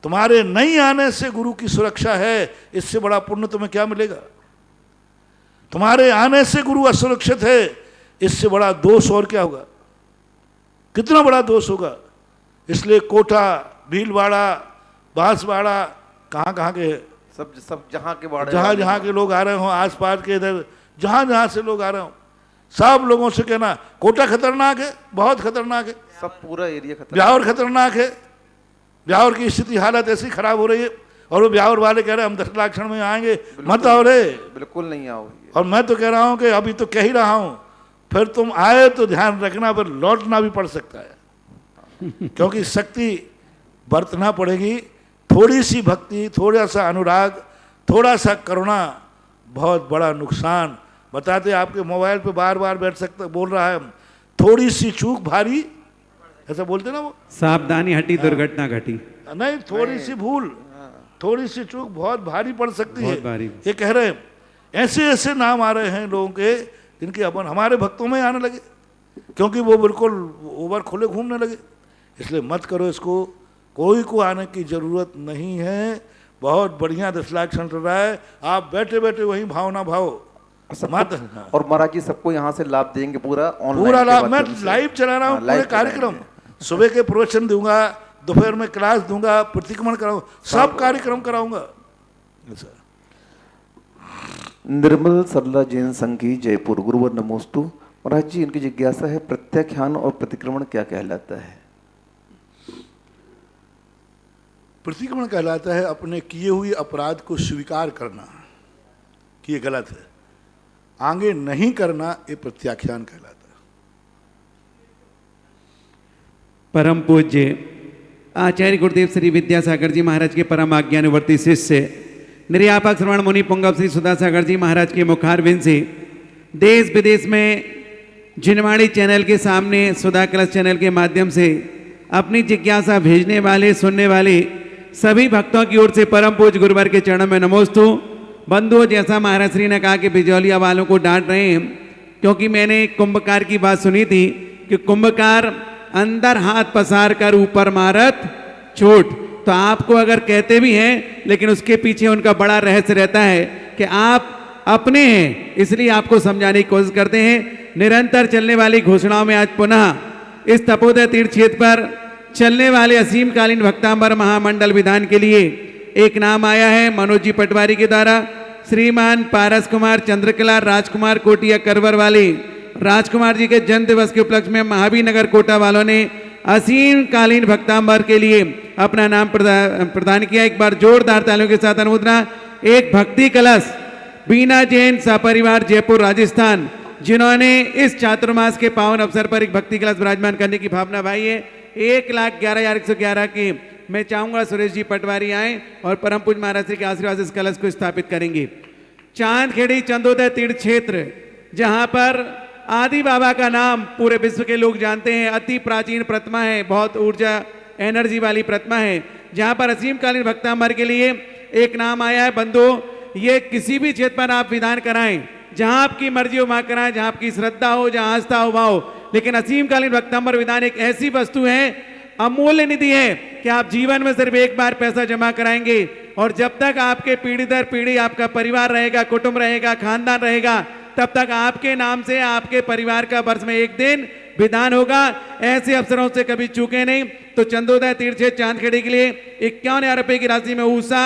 तुम्हारे नहीं आने से गुरु की सुरक्षा है, इससे बड़ा पुण्य तुम्हें क्या मिलेगा। तुम्हारे आने से गुरु असुरक्षित है, इससे बड़ा दोष और क्या होगा, कितना बड़ा दोष होगा। इसलिए कोटा, भीलवाड़ा, बांसवाड़ा, कहाँ कहाँ के सब जहाँ के बाड़े जहाँ के लोग आ रहे हों, आस पास के इधर जहाँ से लोग आ रहे हों, सब लोगों से कहना कोटा खतरनाक है, बहुत खतरनाक है, सब पूरा एरिया खतरनाक, ब्यावर खतरनाक है। ब्यावर की स्थिति हालत ऐसी खराब हो रही है, और वो ब्यावर वाले कह रहे हैं हम 10 लाख क्षण में आएंगे, मत आओ रे, बिल्कुल नहीं आओगे। और मैं तो कह रहा हूँ कि अभी तो कह ही रहा हूँ, फिर तुम आए तो ध्यान रखना, फिर लौटना भी पड़ सकता है, क्योंकि शक्ति बरतना पड़ेगी। थोड़ी सी भक्ति, थोड़ा सा अनुराग, थोड़ा सा करुणा, बहुत बड़ा नुकसान। बताते आपके मोबाइल पे बार बार बैठ सकता बोल रहा है, थोड़ी सी चूक भारी, ऐसा बोलते ना वो, सावधानी हटी दुर्घटना घटी। नहीं, थोड़ी सी भूल, थोड़ी सी चूक बहुत भारी पड़ सकती है, बहुत भारी। ये कह रहे हैं। ऐसे ऐसे नाम आ रहे हैं लोगों के जिनके अपन हमारे भक्तों में आने लगे, क्योंकि वो बिल्कुल ओवर खुले घूमने लगे। इसलिए मत करो इसको, कोई को आने की जरूरत नहीं है। बहुत बढ़िया 10 लाख क्षण चल रहा है, आप बैठे बैठे वही भावना भाव मत। और महाराज जी सबको यहाँ से लाभ देंगे, पूरा ऑनलाइन पूरा के लाभ, मैं माध्यम से। लाइव चला रहा हूँ, हाँ, लाइव पूरे कार्यक्रम। सुबह के प्रवचन दूंगा, दोपहर में क्लास दूंगा, प्रतिक्रमण कराऊंगा, सब कार्यक्रम कराऊंगा। निर्मल सरला जैन संघ की जयपुर, गुरुवर नमोस्तु। महाराज जी इनकी जिज्ञासा है, प्रत्याख्यान और प्रतिक्रमण क्या कहलाता है? प्रतिक्रमण कहलाता है अपने किए हुए अपराध को स्वीकार करना कि ये गलत है, आगे नहीं करना, ये प्रत्याख्यान कहलाता है। परम पूज्य आचार्य गुरुदेव श्री विद्यासागर जी महाराज के परम आज्ञानुवर्ती शिष्य निर्यापक श्रवण मुनि पुंगव श्री सुधासागर जी महाराज के मुखारविंद से देश विदेश में जिनवाणी चैनल के सामने सुधा कलश चैनल के माध्यम से अपनी जिज्ञासा भेजने वाले, सुनने वाले सभी भक्तों की ओर से परम पूज्य गुरुवर के चरणों में नमोस्तु। बंधुओं, जैसा महाराज श्री ने कहा कि बिजौलिया वालों को डांट रहे हैं, क्योंकि मैंने कुंभकार की बात सुनी थी कि कुंभकार अंदर हाथ पसार कर ऊपर मारत चोट। तो आपको अगर कहते भी हैं, लेकिन उसके पीछे उनका बड़ा रहस्य रहता है कि आप अपने हैं, इसलिए आपको समझाने की कोशिश करते हैं। निरंतर चलने वाली घोषणाओं में आज पुनः इस तपोदय तीर्थ क्षेत्र पर चलने वाले असीमकालीन भक्तांबर महामंडल विधान के लिए एक नाम आया है मनोज जी पटवारी के द्वारा। श्रीमान पारस कुमार चंद्रकला राजकुमार कोटिया करवर वाले राजकुमार जी के जन्म दिवस के उपलक्ष्य में महावीर नगर कोटा वालों ने असीमकालीन भक्तांबर के लिए अपना नाम प्रदान किया। एक बार जोरदार तालियों के साथ अनुमोदना। एक भक्ति कलश बीना जैन सपरिवार जयपुर राजस्थान, जिन्होंने इस चातुर्मास के पावन अवसर पर एक भक्ति कलश विराजमान करने की भावना भाई है। 1,11,111 की मैं चाहूंगा सुरेश जी पटवारी आए और परम पूज्य महाराज श्री के आशीर्वाद इस कलश को स्थापित करेंगे। चांदखेड़ी चंदोदय तीर्थ क्षेत्र, जहां पर आदि बाबा का नाम पूरे विश्व के लोग जानते हैं, अति प्राचीन प्रतिमा है, बहुत ऊर्जा एनर्जी वाली प्रतिमा है, जहां पर असीमकालीन भक्तांबर के लिए एक नाम आया है। बंधु, ये किसी भी क्षेत्र पर आप विधान कराएं, जहां आपकी मर्जी हो वहां कराएं, जहां आपकी श्रद्धा हो, जहां आस्था हो वहां हो, लेकिन असीमकालीन भक्तांबर विधान एक ऐसी वस्तु है, अमूल्य निधि है कि आप जीवन में सिर्फ एक बार पैसा जमा कराएंगे और जब तक आपके पीढ़ी दर पीढ़ी आपका परिवार रहेगा, कुटुंब रहेगा, खानदान रहेगा, तब तक आपके नाम से आपके परिवार का वर्ष में एक दिन विधान होगा। ऐसे अवसरों से कभी चूके नहीं। तो चंदोदय तीर्थ चांदखेड़ी के लिए 51,000 रुपए की राशि में ऊषा,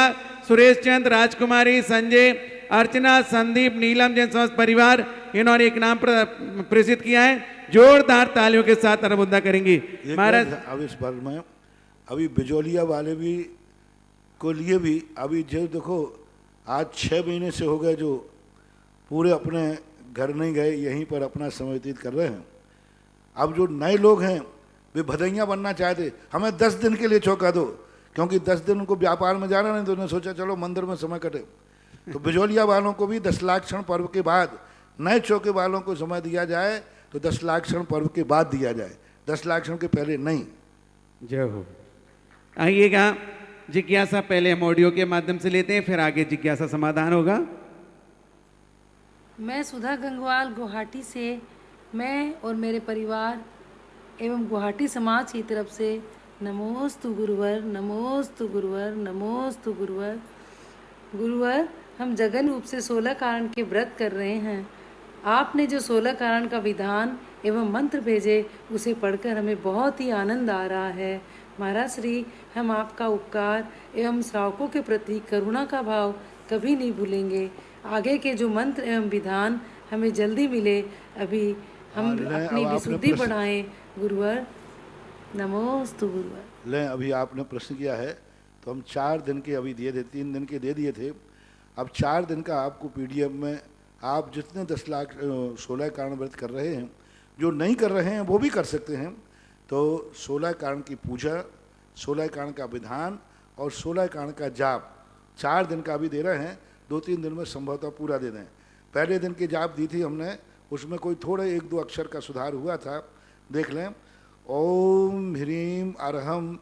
सुरेश चंद, राजकुमारी, संजय, अर्चना, संदीप, नीलम जैन समस्त परिवार, इन्होंने एक नाम प्रेषित किया है। जोरदार तालियों के साथ अनुमोदना करेंगे महाराज। अब इस बार में अभी बिजौलिया वाले भी को लिए भी अभी जो देखो आज 6 महीने से हो गए जो पूरे अपने घर नहीं गए, यहीं पर अपना समय व्यतीत कर रहे हैं। अब जो नए लोग हैं वे भदैया बनना चाहते, हमें 10 दिन के लिए चौका दो, क्योंकि 10 दिन उनको व्यापार में जाना नहीं, तो उन्होंने सोचा चलो मंदिर में समय कटे। तो बिजोलिया वालों को भी 10 लाख क्षण पर्व के बाद, नए चौके वालों को समय दिया जाए तो 10 लाख क्षण पर्व के बाद दिया जाए, 10 लाख क्षण के पहले नहीं। जय हो। आइएगा, जिज्ञासा पहले हम ऑडियो के माध्यम से लेते हैं, फिर आगे जिज्ञासा समाधान होगा। मैं सुधा गंगवाल गुवाहाटी से, मैं और मेरे परिवार एवं गुवाहाटी समाज की तरफ से नमोस्तु गुरुवर, नमोस्तु गुरुवर, नमोस्तु गुरुवर। गुरुवर, हम जगन रूप से 16 कारण के व्रत कर रहे हैं। आपने जो 16 कारण का विधान एवं मंत्र भेजे उसे पढ़कर हमें बहुत ही आनंद आ रहा है। महाराज श्री, हम आपका उपकार एवं श्रावकों के प्रति करुणा का भाव कभी नहीं भूलेंगे। आगे के जो मंत्र एवं विधान हमें जल्दी मिले, अभी हम अपनी विशुद्धि बढ़ाएं। गुरुवर, नमोस्तु गुरुवर। लें, अभी आपने प्रश्न किया है तो हम 4 दिन के अभी दिए थे, 3 दिन के दे दिए थे। अब 4 दिन का आपको PDF में, आप जितने 10 लाख 16 कारण व्रत कर रहे हैं, जो नहीं कर रहे हैं वो भी कर सकते हैं। तो 16 कारण की पूजा, 16 कारण का विधान और 16 कारण का जाप 4 दिन का भी दे रहे हैं। 2-3 दिन में संभवतः पूरा दे दें। पहले दिन की जाप दी थी हमने, उसमें कोई थोड़े 1-2 अक्षर का सुधार हुआ था, देख लें। ओम ह्रीम अरहम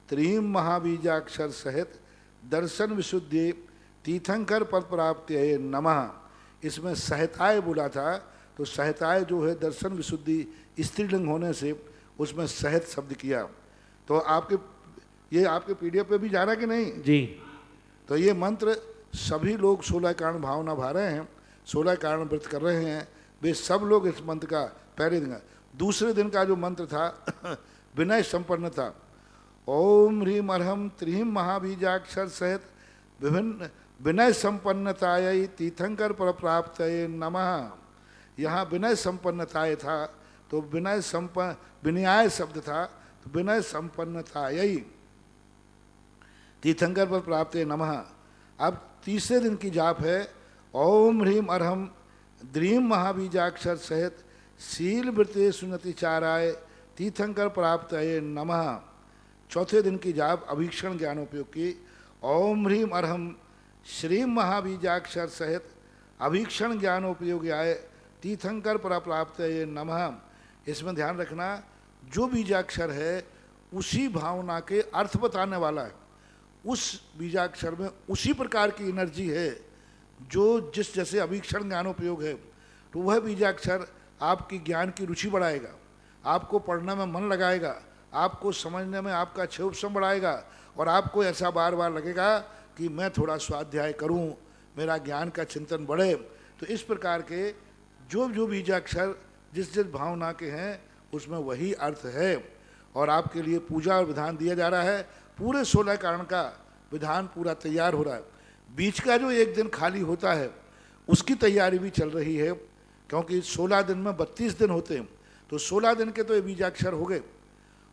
त्रीम महाबीजाक्षर सहित दर्शन विशुद्धि तीर्थंकर पद प्राप्त्यै नमः। इसमें सहताय बोला था, तो सहताय जो है दर्शन विशुद्धि स्त्रीलिंग होने से उसमें सहत शब्द किया। तो ये आपके PDF पे भी जा रहा है कि नहीं जी? तो ये मंत्र सभी लोग 16 कारण भावना भा रहे हैं, 16 कारण व्रत कर रहे हैं, वे सब लोग इस मंत्र का पहले दिन का। दूसरे दिन का जो मंत्र था विनय संपन्न था। ओम ह्रीम अरहम त्रीम महाबीजाक्षर सहित विभिन्न विनय संपन्नताय तीर्थंकर पर प्राप्त नमः। यहाँ विनय संपन्नताय था, तो विनयाय शब्द था, तो विनय संपन्नताय तीर्थंकर पर प्राप्त नमः। अब तीसरे दिन की जाप है ओम ह्रीम अरहम द्रीम महाबीजाक्षर सहित शील वृत्ति सुनति चाराय तीर्थंकर प्राप्त नमः। चौथे दिन की जाप अभीक्षण ज्ञानोपयोग की ओम ह्रीम अरहम श्रीम महाबीजाक्षर सहित अभीक्षण ज्ञानोपयोगाय तीर्थंकर पर प्राप्त नमः। इसमें ध्यान रखना, जो बीजाक्षर है उसी भावना के अर्थ बताने वाला है। उस बीजाक्षर में उसी प्रकार की एनर्जी है जो जैसे अभीक्षण ज्ञानोपयोग है, तो वह बीजाक्षर आपकी ज्ञान की रुचि बढ़ाएगा, आपको पढ़ने में मन लगाएगा, आपको समझने में आपका क्षोभसम बढ़ाएगा, और आपको ऐसा बार बार लगेगा कि मैं थोड़ा स्वाध्याय करूं, मेरा ज्ञान का चिंतन बढ़े। तो इस प्रकार के जो बीजाक्षर जिस जिस भावना के हैं उसमें वही अर्थ है। और आपके लिए पूजा और विधान दिया जा रहा है। पूरे 16 कारण का विधान पूरा तैयार हो रहा है। बीच का जो एक दिन खाली होता है उसकी तैयारी भी चल रही है, क्योंकि 16 दिन में 32 दिन होते हैं, तो 16 दिन के तो ये बीजाक्षर हो गए।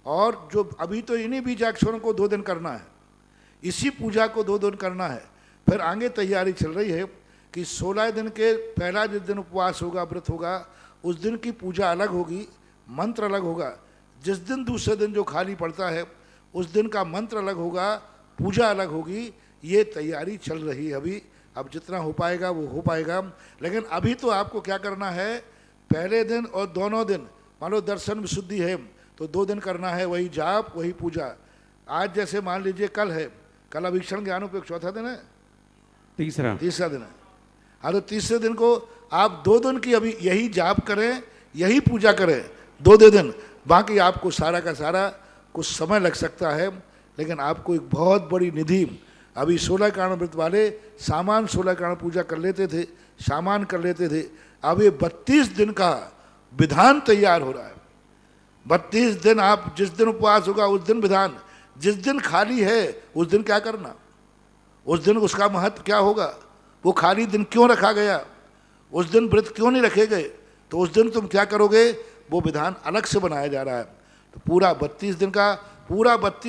और जो अभी तो इन्हीं बीजाक्षरों को 2 दिन करना है, इसी पूजा को 2 दिन करना है। फिर आगे तैयारी चल रही है कि 16 दिन के पहला जिस दिन उपवास होगा, व्रत होगा, उस दिन की पूजा अलग होगी, मंत्र अलग होगा। जिस दिन दूसरे दिन जो खाली पड़ता है उस दिन का मंत्र अलग होगा, पूजा अलग होगी। ये तैयारी चल रही है अभी। अब जितना हो पाएगा वो हो पाएगा, लेकिन अभी तो आपको क्या करना है, पहले दिन और दोनों दिन, मान लो दर्शन विशुद्धि है तो 2 दिन करना है, वही जाप वही पूजा। आज जैसे मान लीजिए कल है, कल अभीक्षण ज्ञानोपयोग चौथा दिन है, तीसरा दिन है। हाँ, तो तीसरे दिन को आप 2 दिन की अभी यही जाप करें, यही पूजा करें 2 दिन। बाकी आपको सारा का सारा कुछ समय लग सकता है, लेकिन आपको एक बहुत बड़ी निधि। अभी 16 कारण व्रत वाले सामान 16 कारण पूजा कर लेते थे, सामान कर लेते थे। अब ये 32 दिन का विधान तैयार हो रहा है। 32 दिन आप जिस दिन उपवास होगा उस दिन विधान, जिस दिन खाली है उस दिन क्या करना, उस दिन उसका महत्व क्या होगा, वो खाली दिन क्यों रखा गया, उस दिन व्रत क्यों नहीं रखे गए, तो उस दिन तुम क्या करोगे, वो विधान अलग से बनाया जा रहा है। तो पूरा 32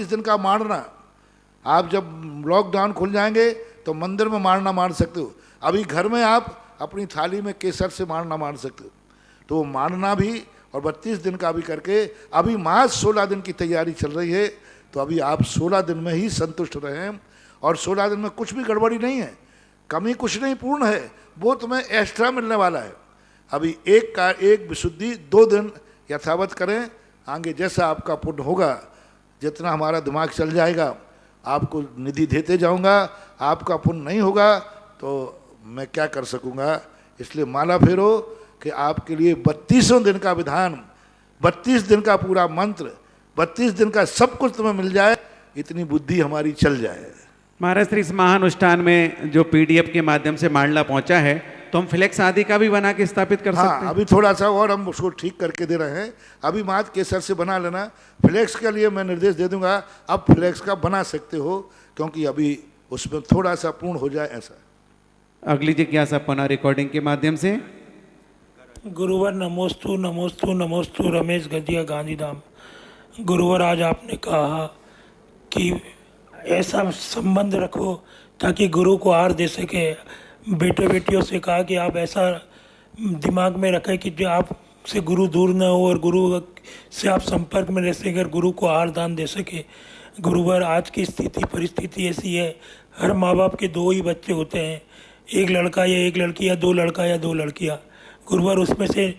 दिन का मारना। आप जब लॉकडाउन खुल जाएंगे तो मंदिर में मारना मार सकते हो, अभी घर में आप अपनी थाली में केसर से मारना मार सकते हो। तो मारना भी और 32 दिन का भी करके अभी मार्च 16 दिन की तैयारी चल रही है, तो अभी आप 16 दिन में ही संतुष्ट रहें। और 16 दिन में कुछ भी गड़बड़ी नहीं है, कमी कुछ नहीं, पूर्ण है, वो तुम्हें एक्स्ट्रा मिलने वाला है। अभी एक विशुद्धि 2 दिन यथावत करें, आगे जैसा आपका पुण्य होगा, जितना हमारा दिमाग चल जाएगा आपको निधि देते जाऊंगा, आपका पुण्य नहीं होगा तो मैं क्या कर सकूंगा। इसलिए माला फेरो कि आपके लिए 32 दिन का विधान, 32 दिन का पूरा मंत्र, 32 दिन का सब कुछ तुम्हें मिल जाए, इतनी बुद्धि हमारी चल जाए। महाराज श्री इस महानुष्ठान में जो पीडीएफ के माध्यम से मांडला पहुंचा है, तो हम फ्लेक्स आदि का भी बना के स्थापित कर सकते हाँ, हैं। अभी थोड़ा सा और हम उसको ठीक करके दे रहे हैं। अभी मात केसर से बना लेना, फ्लेक्स के लिए मैं निर्देश दे दूंगा, अब फ्लेक्स का बना सकते हो, क्योंकि अभी उसमें थोड़ा सा पूर्ण हो जाए ऐसा। अगली जिज्ञासा पुनः रिकॉर्डिंग के माध्यम से। गुरुवर नमोस्तु नमोस्तु नमोस्तु रमेश गजिया गांधीधाम। गुरुवर आज आपने कहा कि ऐसा संबंध रखो ताकि गुरु को आहार दे सके। बेटे बेटियों से कहा कि आप ऐसा दिमाग में रखें कि जो आपसे गुरु दूर न हो और गुरु से आप संपर्क में रह सके और गुरु को आहार दान दे सके। गुरुवर आज की स्थिति परिस्थिति ऐसी है, हर माँ बाप के 2 ही बच्चे होते हैं, एक लड़का या एक लड़की या 2 लड़का या 2 लड़कियाँ। गुरुवर उसमें से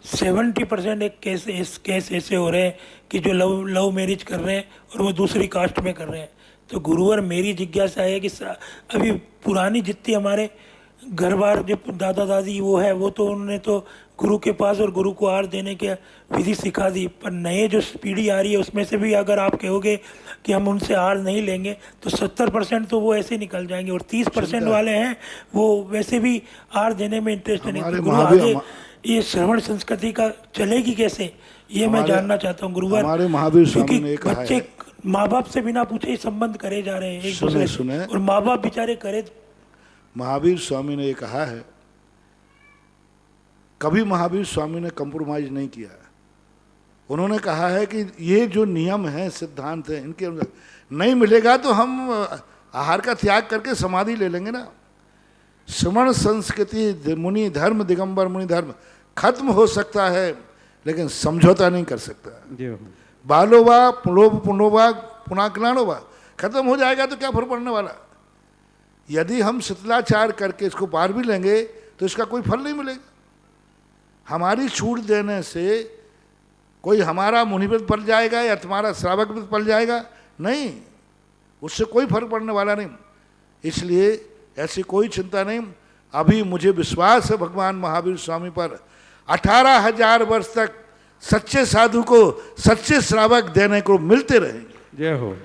70% एक केस ऐसे हो रहे हैं कि जो लव मैरिज कर रहे हैं और वो दूसरी कास्ट में कर रहे हैं। तो गुरुवर मेरी जिज्ञासा है कि अभी पुरानी जितनी हमारे घर बार जो दादा दादी वो है, वो तो उन्होंने तो गुरु के पास और गुरु को आहार देने की विधि सिखा दी, पर नए जो पीढ़ी आ रही है उसमें से भी अगर आप कहोगे कि हम उनसे आहार नहीं लेंगे तो 70% तो वो ऐसे निकल जाएंगे और 30% वाले हैं वो वैसे भी आहार देने में इंटरेस्ट नहीं। तो गुरु आगे ये श्रवण संस्कृति का चलेगी कैसे, ये मैं जानना चाहता हूँ गुरुवर। हमारे महावीर स्वामी ने कहा है, बच्चे माँ बाप से बिना पूछे ही संबंध करे जा रहे हैं एक सुने दूसरे सुने, और माँ बाप बेचारे करे। महावीर स्वामी ने ये कहा है, कभी महावीर स्वामी ने कंप्रोमाइज नहीं किया। उन्होंने कहा है कि ये जो नियम है, सिद्धांत है, इनके नहीं मिलेगा तो हम आहार का त्याग करके समाधि ले लेंगे ना। श्रवण संस्कृति मुनि धर्म, दिगंबर मुनि धर्म खत्म हो सकता है, लेकिन समझौता नहीं कर सकता। बालोवा पुलोभ पुनोवा पुनाकलानोवा खत्म हो जाएगा तो क्या फर्क पड़ने वाला। यदि हम शिथिलाचार करके इसको पार भी लेंगे तो इसका कोई फल नहीं मिलेगा। हमारी छूट देने से कोई हमारा मुनिवृत्त पल जाएगा या तुम्हारा श्रावक वृत्त पल जाएगा, नहीं, उससे कोई फर्क पड़ने वाला नहीं। इसलिए ऐसी कोई चिंता नहीं। अभी मुझे विश्वास है भगवान महावीर स्वामी पर, 18,000 वर्ष तक सच्चे साधु को सच्चे श्रावक देने को मिलते रहेंगे। जय हो।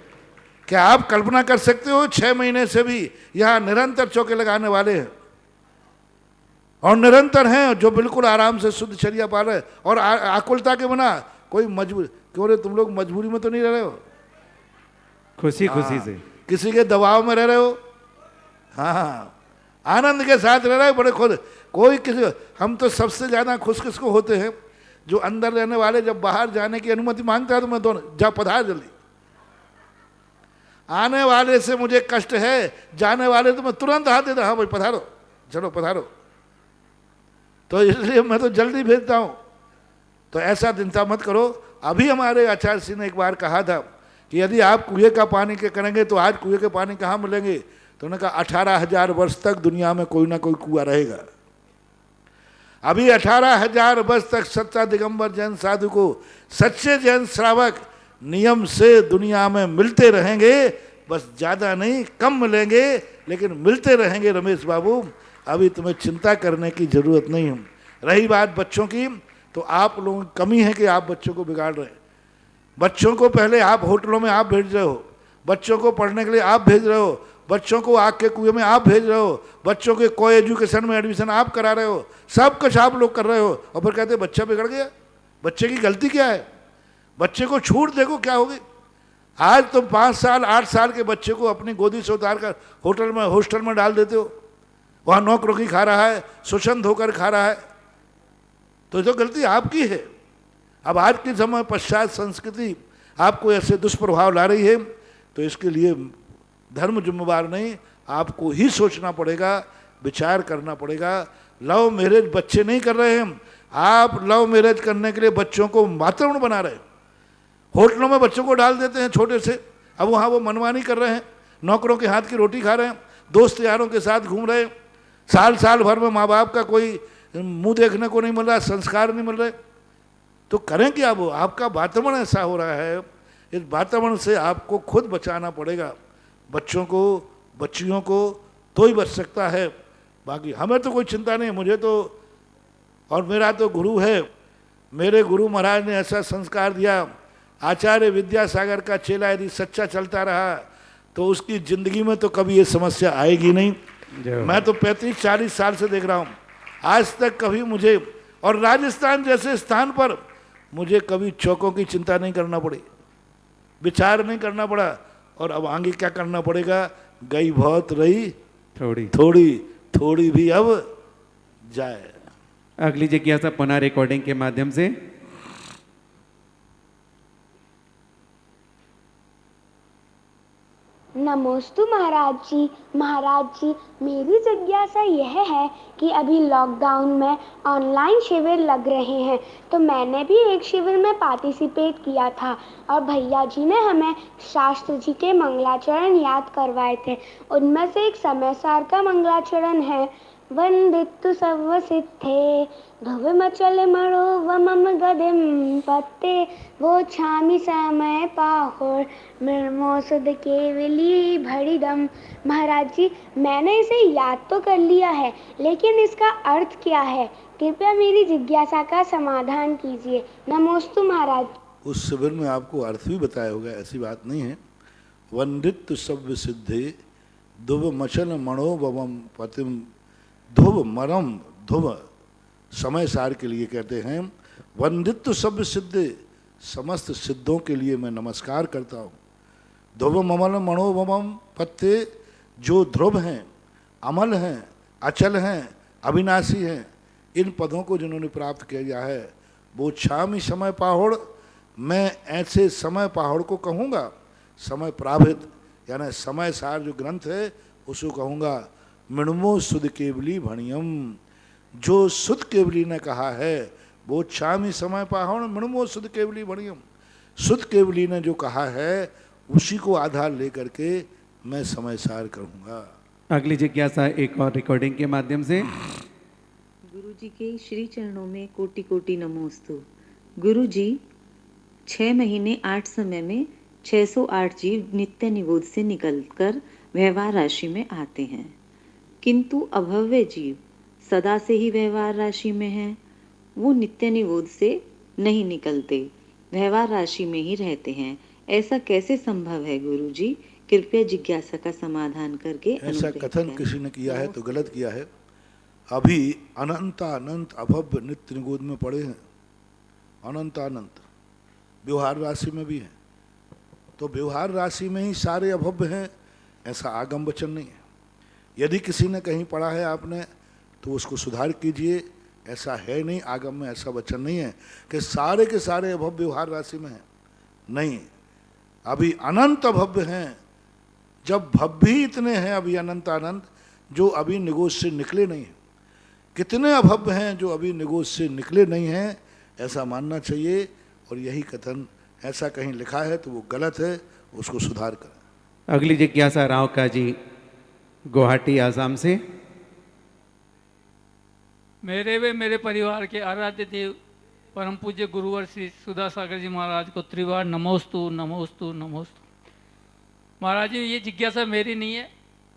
क्या आप कल्पना कर सकते हो 6 महीने से भी यहाँ निरंतर चौके लगाने वाले हैं और निरंतर हैं, जो बिल्कुल आराम से शुद्ध चर्या पा रहे हैं और आकुलता के बिना कोई मजबूरी। क्यों रे, तुम लोग मजबूरी में तो नहीं रह रहे हो, खुशी खुशी से किसी के दबाव में रह रहे हो, हाँ आनंद के साथ रह रहे हो, बड़े खुद। कोई किसी, हम तो सबसे ज़्यादा खुश किसको होते हैं, जो अंदर रहने वाले जब बाहर जाने की अनुमति मांगता है तो मैं दोनों जा पधार जल्दी। आने वाले से मुझे कष्ट है, जाने वाले तो मैं तुरंत हाथ देता, हाँ भाई पधारो, चलो पधारो। तो इसलिए मैं तो जल्दी भेजता हूँ। तो ऐसा चिंता मत करो। अभी हमारे आचार्य सिंह ने एक बार कहा था कि यदि आप कुएं का पानी के करेंगे तो आज कुएं के पानी कहाँ मिलेंगे, तो उन्होंने कहा 18,000 वर्ष तक दुनिया में कोई ना कोई कुआं रहेगा। अभी 18,000 वर्ष तक सच्चा दिगंबर जैन साधु को सच्चे जैन श्रावक नियम से दुनिया में मिलते रहेंगे, बस ज़्यादा नहीं कम मिलेंगे, लेकिन मिलते रहेंगे। रमेश बाबू, अभी तुम्हें चिंता करने की ज़रूरत नहीं है। रही बात बच्चों की, तो आप लोगों की कमी है कि आप बच्चों को बिगाड़ रहे हैं। बच्चों को पहले आप होटलों में आप भेज रहे हो, बच्चों को पढ़ने के लिए आप भेज रहे हो, बच्चों को आग के कुएं में आप भेज रहे हो, बच्चों के को एजुकेशन में एडमिशन आप करा रहे हो, सब कुछ आप लोग कर रहे हो, और फिर कहते बच्चा बिगड़ गया। बच्चे की गलती क्या है? बच्चे को छूट देखो क्या होगी। आज तुम 5 साल 8 साल के बच्चे को अपनी गोदी से उतार कर हॉस्टल में डाल देते हो, वहाँ नौकरों खा रहा है, शोषण धोकर खा रहा है, तो जो गलती आपकी है। अब आज के समय पश्चात संस्कृति आपको ऐसे दुष्प्रभाव ला रही है, तो इसके लिए धर्म जिम्मेवार नहीं, आपको ही सोचना पड़ेगा, विचार करना पड़ेगा। लव मैरिज बच्चे नहीं कर रहे हैं, आप लव मैरिज करने के लिए बच्चों को वातावरण बना रहे हैं। होटलों में बच्चों को डाल देते हैं छोटे से, अब वहाँ वो मनमानी कर रहे हैं, नौकरों के हाथ की रोटी खा रहे हैं, दोस्त यारों के साथ घूम रहे हैं, साल भर में माँ बाप का कोई मुंह देखने को नहीं मिल रहा, संस्कार नहीं मिल रहे, तो करें क्या? वो आपका वातावरण ऐसा हो रहा है, इस वातावरण से आपको खुद बचाना पड़ेगा। बच्चों को, बच्चियों को तो ही बच सकता है, बाकी हमें तो कोई चिंता नहीं। मुझे तो, और मेरा तो गुरु है, मेरे गुरु महाराज ने ऐसा संस्कार दिया, आचार्य विद्यासागर का चेला यदि सच्चा चलता रहा तो उसकी जिंदगी में तो कभी ये समस्या आएगी नहीं। मैं तो 35-40 साल से देख रहा हूँ, आज तक कभी मुझे, और राजस्थान जैसे स्थान पर मुझे कभी चौकों की चिंता नहीं करना पड़ी, विचार नहीं करना पड़ा। और अब आगे क्या करना पड़ेगा? गई बहुत रही थोड़ी थोड़ी, थोड़ी भी अब जाए। अगली जिज्ञासा पुनः रिकॉर्डिंग के माध्यम से। नमोस्तु महाराज जी। महाराज जी, मेरी जिज्ञासा यह है कि अभी लॉकडाउन में ऑनलाइन शिविर लग रहे हैं, तो मैंने भी एक शिविर में पार्टिसिपेट किया था और भैया जी ने हमें शास्त्र जी के मंगलाचरण याद करवाए थे। उनमें से एक समय सार का मंगलाचरण है, वंदितु सर्व सिद्धे ध्रुवमचल मणो वमम गदिम पत्ते वो छामी समय पाहुर मृमोसुद केवली भरिदम। महाराज जी, मैंने इसे याद तो कर लिया है, लेकिन इसका अर्थ क्या है? कृपया मेरी जिज्ञासा का समाधान कीजिए। नमोस्तु महाराज। उस शिविर में आपको अर्थ भी बताया होगा, ऐसी बात नहीं है। वंदित सब सिद्धे दुब मचल मणो वम पतिम ध्रुव मरम ध्रुव समय सार के लिए कहते हैं। वंदित सब सिद्धे, समस्त सिद्धों के लिए मैं नमस्कार करता हूँ। ध्रुव ममल मणो वम पत्ते, जो ध्रुव हैं, अमल हैं, अचल हैं, अविनाशी हैं, इन पदों को जिन्होंने प्राप्त किया है, वो छामी समय पाहुड़, मैं ऐसे समय पहाड़ को कहूँगा। समय प्राभित यानी समय सार जो ग्रंथ है उसको कहूँगा। मृणमो सुध केवली भणियम, जो सुध केवली ने कहा है वो छामी समय पहाड़ मृणमो सुध केवली भणियम। सुध केवली ने जो कहा है उसी को आधार लेकर के मैं समय सार कहूँगा। अगली जिज्ञासा एक और रिकॉर्डिंग के माध्यम से। गुरु जी के श्री चरणों में कोटि कोटि नमोस्तु। गुरु जी, 6 महीने 8 समय में 608 जीव नित्य निरोध से निकलकर व्यवहार राशि में आते हैं, किंतु अभव्य जीव सदा से ही व्यवहार राशि में हैं। वो नित्य निरोध से नहीं निकलते, व्यवहार राशि में ही रहते हैं। ऐसा कैसे संभव है गुरु जी? कृपया जिज्ञासा का समाधान करके ऐसा कथन किसी ने किया है तो गलत किया है। अभी अनंत अनंत अभव्य नित्य निरोध में पड़े हैं, अनंत अनंत व्यवहार राशि में भी हैं, तो व्यवहार राशि में ही सारे अभव्य हैं, ऐसा आगम वचन नहीं है। यदि किसी ने कहीं पढ़ा है आपने तो उसको सुधार कीजिए, ऐसा है नहीं, आगम में ऐसा वचन नहीं है कि सारे के सारे अभव्य व्यवहार राशि में हैं। नहीं, अभी अनंत अभव्य हैं, जब भव्य ही इतने हैं अभी अनंत अनंत जो अभी निगोज से निकले नहीं हैं। कितने अभव्य हैं जो अभी निगोज से निकले नहीं हैं, ऐसा मानना चाहिए। और यही कथन ऐसा कहीं लिखा है तो वो गलत है, उसको सुधार करें। अगली जिज्ञासा राव का जी, गुवाहाटी आसाम से। मेरे व मेरे परिवार के आराध्य देव परम पूज्य गुरुवर श्री सुधा सागर जी महाराज को त्रिवार नमोस्तु नमोस्तु नमोस्तु। महाराज जी, ये जिज्ञासा मेरी नहीं है,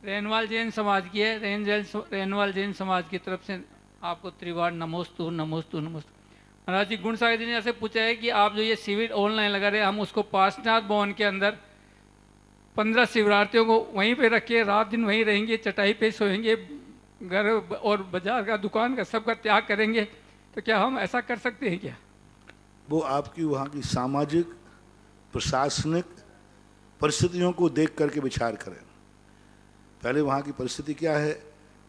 रेनवाल जैन समाज की है। रेनवाल जैन समाज की तरफ से आपको त्रिवार नमोस्तु नमोस्तु नमोस्तु। महाराज जी, गुण सागर जी ने ऐसे पूछा है कि आप जो ये शिविर ऑनलाइन लगा रहे हैं, हम उसको पार्श्वनाथ भवन के अंदर 15 शिवरात्रियों को वहीं पे रखे, रात दिन वहीं रहेंगे, चटाई पे सोएंगे, घर और बाजार का दुकान का सबका त्याग करेंगे, तो क्या हम ऐसा कर सकते हैं क्या? वो आपकी वहाँ की सामाजिक प्रशासनिक परिस्थितियों को देख करके विचार करें। पहले वहाँ की परिस्थिति क्या है,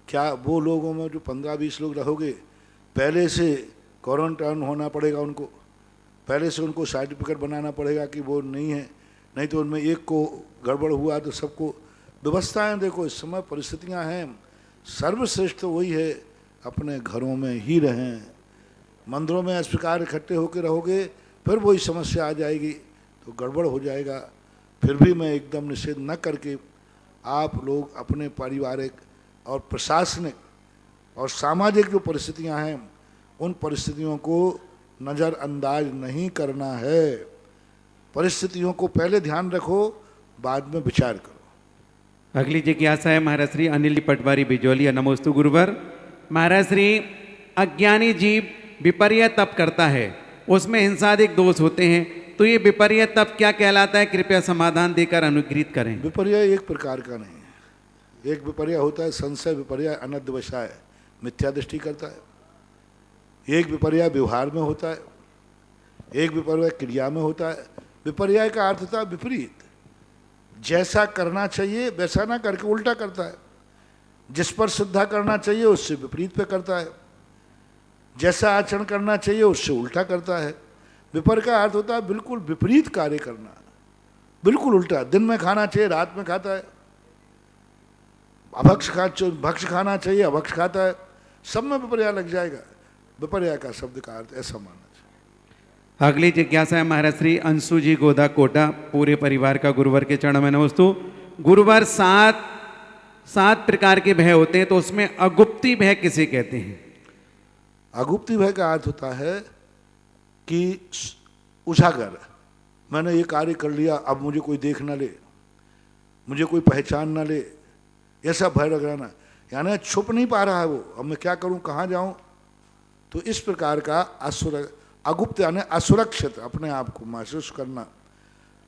क्या वो लोगों में जो 15-20 लोग रहोगे, पहले से क्वारंटाइन होना पड़ेगा उनको, पहले से उनको सर्टिफिकेट बनाना पड़ेगा कि वो नहीं है, नहीं तो उनमें एक को गड़बड़ हुआ तो सबको। व्यवस्थाएं देखो, इस समय परिस्थितियां हैं, सर्वश्रेष्ठ वही है अपने घरों में ही रहें, मंदिरों में इस प्रकार इकट्ठे होकर रहोगे फिर वही समस्या आ जाएगी तो गड़बड़ हो जाएगा। फिर भी मैं एकदम निषेध न करके आप लोग अपने पारिवारिक और प्रशासनिक और सामाजिक जो परिस्थितियां हैं उन परिस्थितियों को नज़रअंदाज नहीं करना है। परिस्थितियों को पहले ध्यान रखो, बाद में विचार करो। अगली जिज्ञासा है महाराज श्री अनिल पटवारी बिजौलिया। नमोस्तु गुरुवर। महाराज श्री, अज्ञानी जीव विपर्य तप करता है, उसमें हिंसादिक दोष होते हैं, तो ये विपर्य तप क्या कहलाता है? कृपया समाधान देकर अनुग्रहित करें। विपर्य एक प्रकार का नहीं है। एक विपर्य होता है संशय विपर्य, अनद्वशाय, मिथ्या दृष्टि करता है। एक विपर्य व्यवहार में होता है, एक विपर्य क्रिया में होता है। विपर्य का अर्थ था विपरीत, जैसा करना चाहिए वैसा ना करके उल्टा करता है। जिस पर श्रद्धा करना चाहिए उससे विपरीत पे करता है, जैसा आचरण करना चाहिए उससे उल्टा करता है। विपर का अर्थ होता है बिल्कुल विपरीत कार्य करना, बिल्कुल उल्टा। दिन में खाना चाहिए रात में खाता है, भक्ष खाना चाहिए अभक्ष खाता है, सब में विपर्य लग जाएगा। विपर्य का शब्द का अर्थ ऐसा मानना चाहिए। अगली जिज्ञासा है महाराज श्री अंशु जी गोदा कोटा, पूरे परिवार का गुरुवर के चरणों में नमस्तु। गुरुवर, सात प्रकार के भय होते हैं, तो उसमें अगुप्ती भय किसे कहते हैं? अगुप्ती भय का अर्थ होता है कि उजागर, मैंने ये कार्य कर लिया, अब मुझे कोई देख ना ले, मुझे कोई पहचान ना ले, ऐसा भय लग रहा ना, यानी छुप नहीं पा रहा है वो, अब मैं क्या करूं, कहाँ जाऊं। तो इस प्रकार का अगुप्त यानी असुरक्षित, अपने आप को महसूस करना,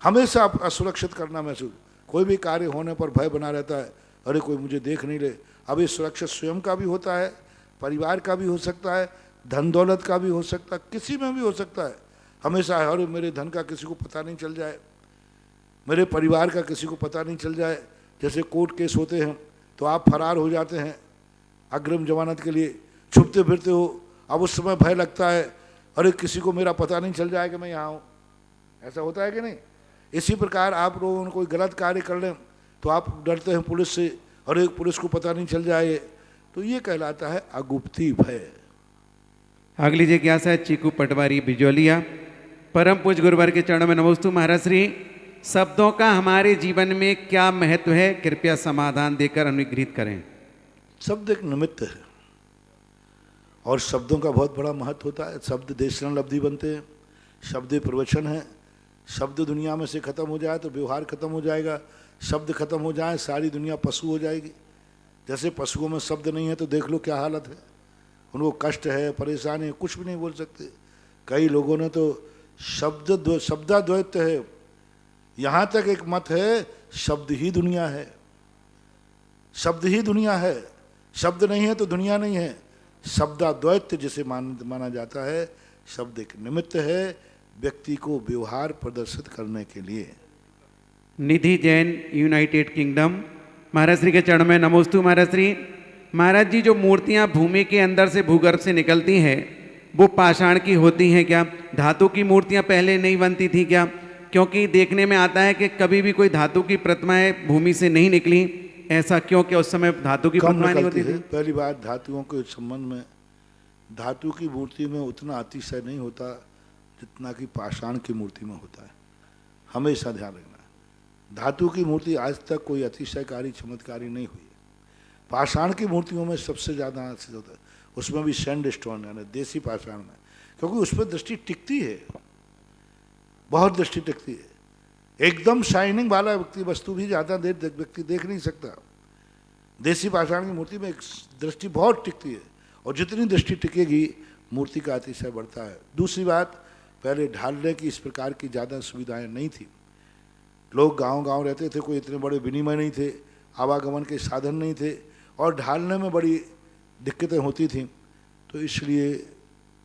हमेशा असुरक्षित करना महसूस। कोई भी कार्य होने पर भय बना रहता है, अरे कोई मुझे देख नहीं ले। अब ये सुरक्षित स्वयं का भी होता है, परिवार का भी हो सकता है, धन दौलत का भी हो सकता है, किसी में भी हो सकता है। हमेशा है अरे मेरे धन का किसी को पता नहीं चल जाए, मेरे परिवार का किसी को पता नहीं चल जाए। जैसे कोर्ट केस होते हैं तो आप फरार हो जाते हैं अग्रिम जमानत के लिए, छुपते फिरते हो। अब उस समय भय लगता है अरे किसी को मेरा पता नहीं चल जाए कि मैं यहाँ हूँ, ऐसा होता है कि नहीं। इसी प्रकार आप लोगों ने कोई गलत कार्य कर लें तो आप डरते हैं पुलिस से, अरे पुलिस को पता नहीं चल जाए, तो ये कहलाता है अगुप्ती भय। अगली जिज्ञासा है चीकू पटवारी बिजौलिया। परम पूज्य गुरुवर के चरणों में नमोस्तु। महाराज श्री, शब्दों का हमारे जीवन में क्या महत्व है? कृपया समाधान देकर अनुग्रहित करें। शब्द एक निमित्त है और शब्दों का बहुत बड़ा महत्व होता है। शब्द देशरण लब्धि बनते हैं, शब्द प्रवचन है। शब्द दुनिया में से खत्म हो जाए तो व्यवहार खत्म हो जाएगा, शब्द खत्म हो जाए सारी दुनिया पशु हो जाएगी। जैसे पशुओं में शब्द नहीं है तो देख लो क्या हालत है, उनको कष्ट है, परेशानी है, कुछ भी नहीं बोल सकते। कई लोगों ने तो शब्दाद्वैत है, यहाँ तक एक मत है शब्द ही दुनिया है, शब्द ही दुनिया है, शब्द नहीं है तो दुनिया नहीं है। शब्दाद्वैत जिसे माना जाता है, शब्द एक निमित्त है व्यक्ति को व्यवहार प्रदर्शित करने के लिए। निधि जैन, यूनाइटेड किंगडम। महाराज श्री के चरण में नमोस्तु। महाराज श्री, महाराज जी, जो मूर्तियां भूमि के अंदर से भूगर्भ से निकलती हैं वो पाषाण की होती हैं क्या? धातु की मूर्तियां पहले नहीं बनती थी क्या? क्योंकि देखने में आता है कि कभी भी कोई धातु की प्रतिमाएं भूमि से नहीं निकली, ऐसा क्यों? कि उस समय धातु की प्रतिमाएं नहीं होती थी। पहली बात, धातुओं के संबंध में धातु की मूर्ति में उतना अतिशय नहीं होता जितना कि पाषाण की मूर्ति में होता है। हमेशा ध्यान रखना, धातु की मूर्ति आज तक कोई अतिशयकारी चमत्कारी नहीं हुई। पाषाण की मूर्तियों में सबसे ज़्यादा होता है, उसमें भी सैंड स्टोन यानी देसी पाषाण में, क्योंकि उस पर दृष्टि टिकती है, बहुत दृष्टि टिकती है। एकदम शाइनिंग वाला वस्तु भी ज़्यादा देर व्यक्ति देख नहीं सकता। देसी पाषाण की मूर्ति में एक दृष्टि बहुत टिकती है, और जितनी दृष्टि टिकेगी मूर्ति का अतिशय बढ़ता है। दूसरी बात, पहले ढालने की इस प्रकार की ज़्यादा सुविधाएं नहीं थी। लोग गांव-गांव रहते थे, कोई इतने बड़े विनिमय नहीं थे, आवागमन के साधन नहीं थे, और ढालने में बड़ी दिक्कतें होती थीं, तो इसलिए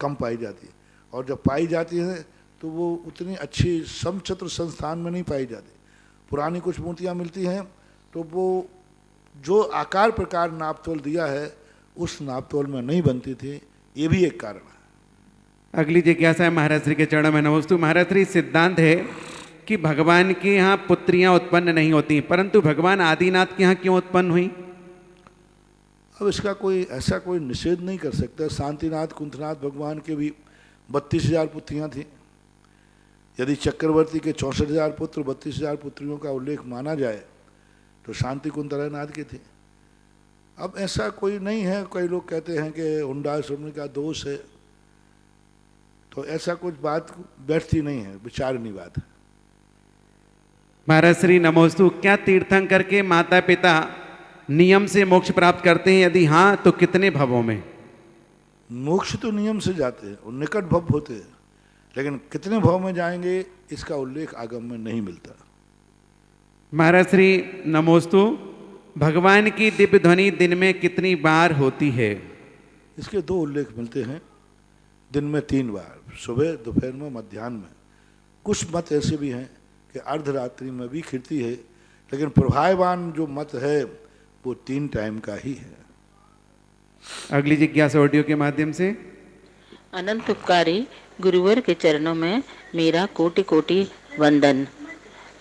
कम पाई जाती है। और जब पाई जाती है तो वो उतनी अच्छी समचित्र संस्थान में नहीं पाई जाती। पुरानी कुछ मूर्तियाँ मिलती हैं तो वो जो आकार प्रकार नापतोल दिया है उस नापतोल में नहीं बनती थी, ये भी एक कारण है। अगली जिज्ञासा है महाराज श्री के चरणों में नमोस्तु। महाराज श्री, सिद्धांत है कि भगवान के यहाँ पुत्रियां उत्पन्न नहीं होती, परंतु भगवान आदिनाथ के यहाँ क्यों उत्पन्न हुई? अब इसका कोई ऐसा कोई निषेध नहीं कर सकता। शांतिनाथ कुंथनाथ भगवान के भी 32,000 पुत्रियाँ थीं। यदि चक्रवर्ती के 64,000 पुत्र 32,000 पुत्रियों का उल्लेख माना जाए तो शांति कुंतलनाथ के थे। अब ऐसा कोई नहीं है। कई लोग कहते हैं कि हुंडा सुनने का दोष है, तो ऐसा कुछ बात बैठती नहीं है, विचारनीय बात है। महाराज श्री नमोस्तु, क्या तीर्थंकर के माता पिता नियम से मोक्ष प्राप्त करते हैं? यदि हाँ तो कितने भवों में? मोक्ष तो नियम से जाते हैं और निकट भव होते हैं, लेकिन कितने भव में जाएंगे इसका उल्लेख आगम में नहीं मिलता। महाराज श्री नमोस्तु, भगवान की दिव्य ध्वनि दिन में कितनी बार होती है? इसके 2 उल्लेख मिलते हैं। दिन में 3 बार, सुबह, दोपहर में, मध्याह्न में। कुछ मत ऐसे भी हैं कि अर्धरात्रि में भी खिलती है, लेकिन प्रभाववान जो मत है वो 3 टाइम का ही है। अगली जिज्ञासा ऑडियो के माध्यम से। अनंत उपकारी गुरुवर के चरणों में मेरा कोटि कोटि वंदन।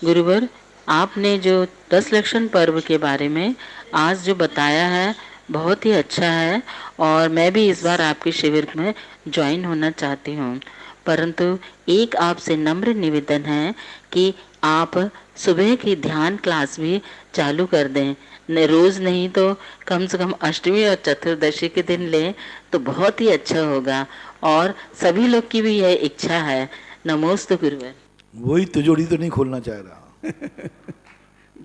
गुरुवर, आपने जो 10 लक्षण पर्व के बारे में आज जो बताया है बहुत ही अच्छा है, और मैं भी इस बार आपके शिविर में ज्वाइन होना चाहती हूँ। परंतु एक आपसे नम्र निवेदन है कि आप सुबह की ध्यान क्लास भी चालू कर दें। रोज़ नहीं तो कम से कम अष्टमी और चतुर्दशी के दिन लें तो बहुत ही अच्छा होगा, और सभी लोग की भी यह इच्छा है। नमोस्तु गुरुवर। वही तिजोरी तो नहीं खोलना चाह रहा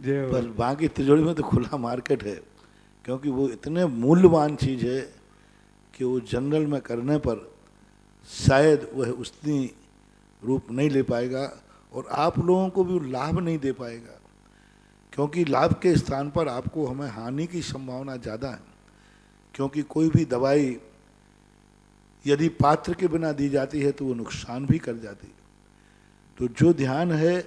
पर बाकी तिजोरी में तो खुला मार्केट है, क्योंकि वो इतने मूल्यवान चीज़ है कि वो जनरल में करने पर शायद वह उतनी रूप नहीं ले पाएगा और आप लोगों को भी लाभ नहीं दे पाएगा, क्योंकि लाभ के स्थान पर आपको हमें हानि की संभावना ज़्यादा है। क्योंकि कोई भी दवाई यदि पात्र के बिना दी जाती है तो वो नुकसान भी कर जाती है। तो जो ध्यान है,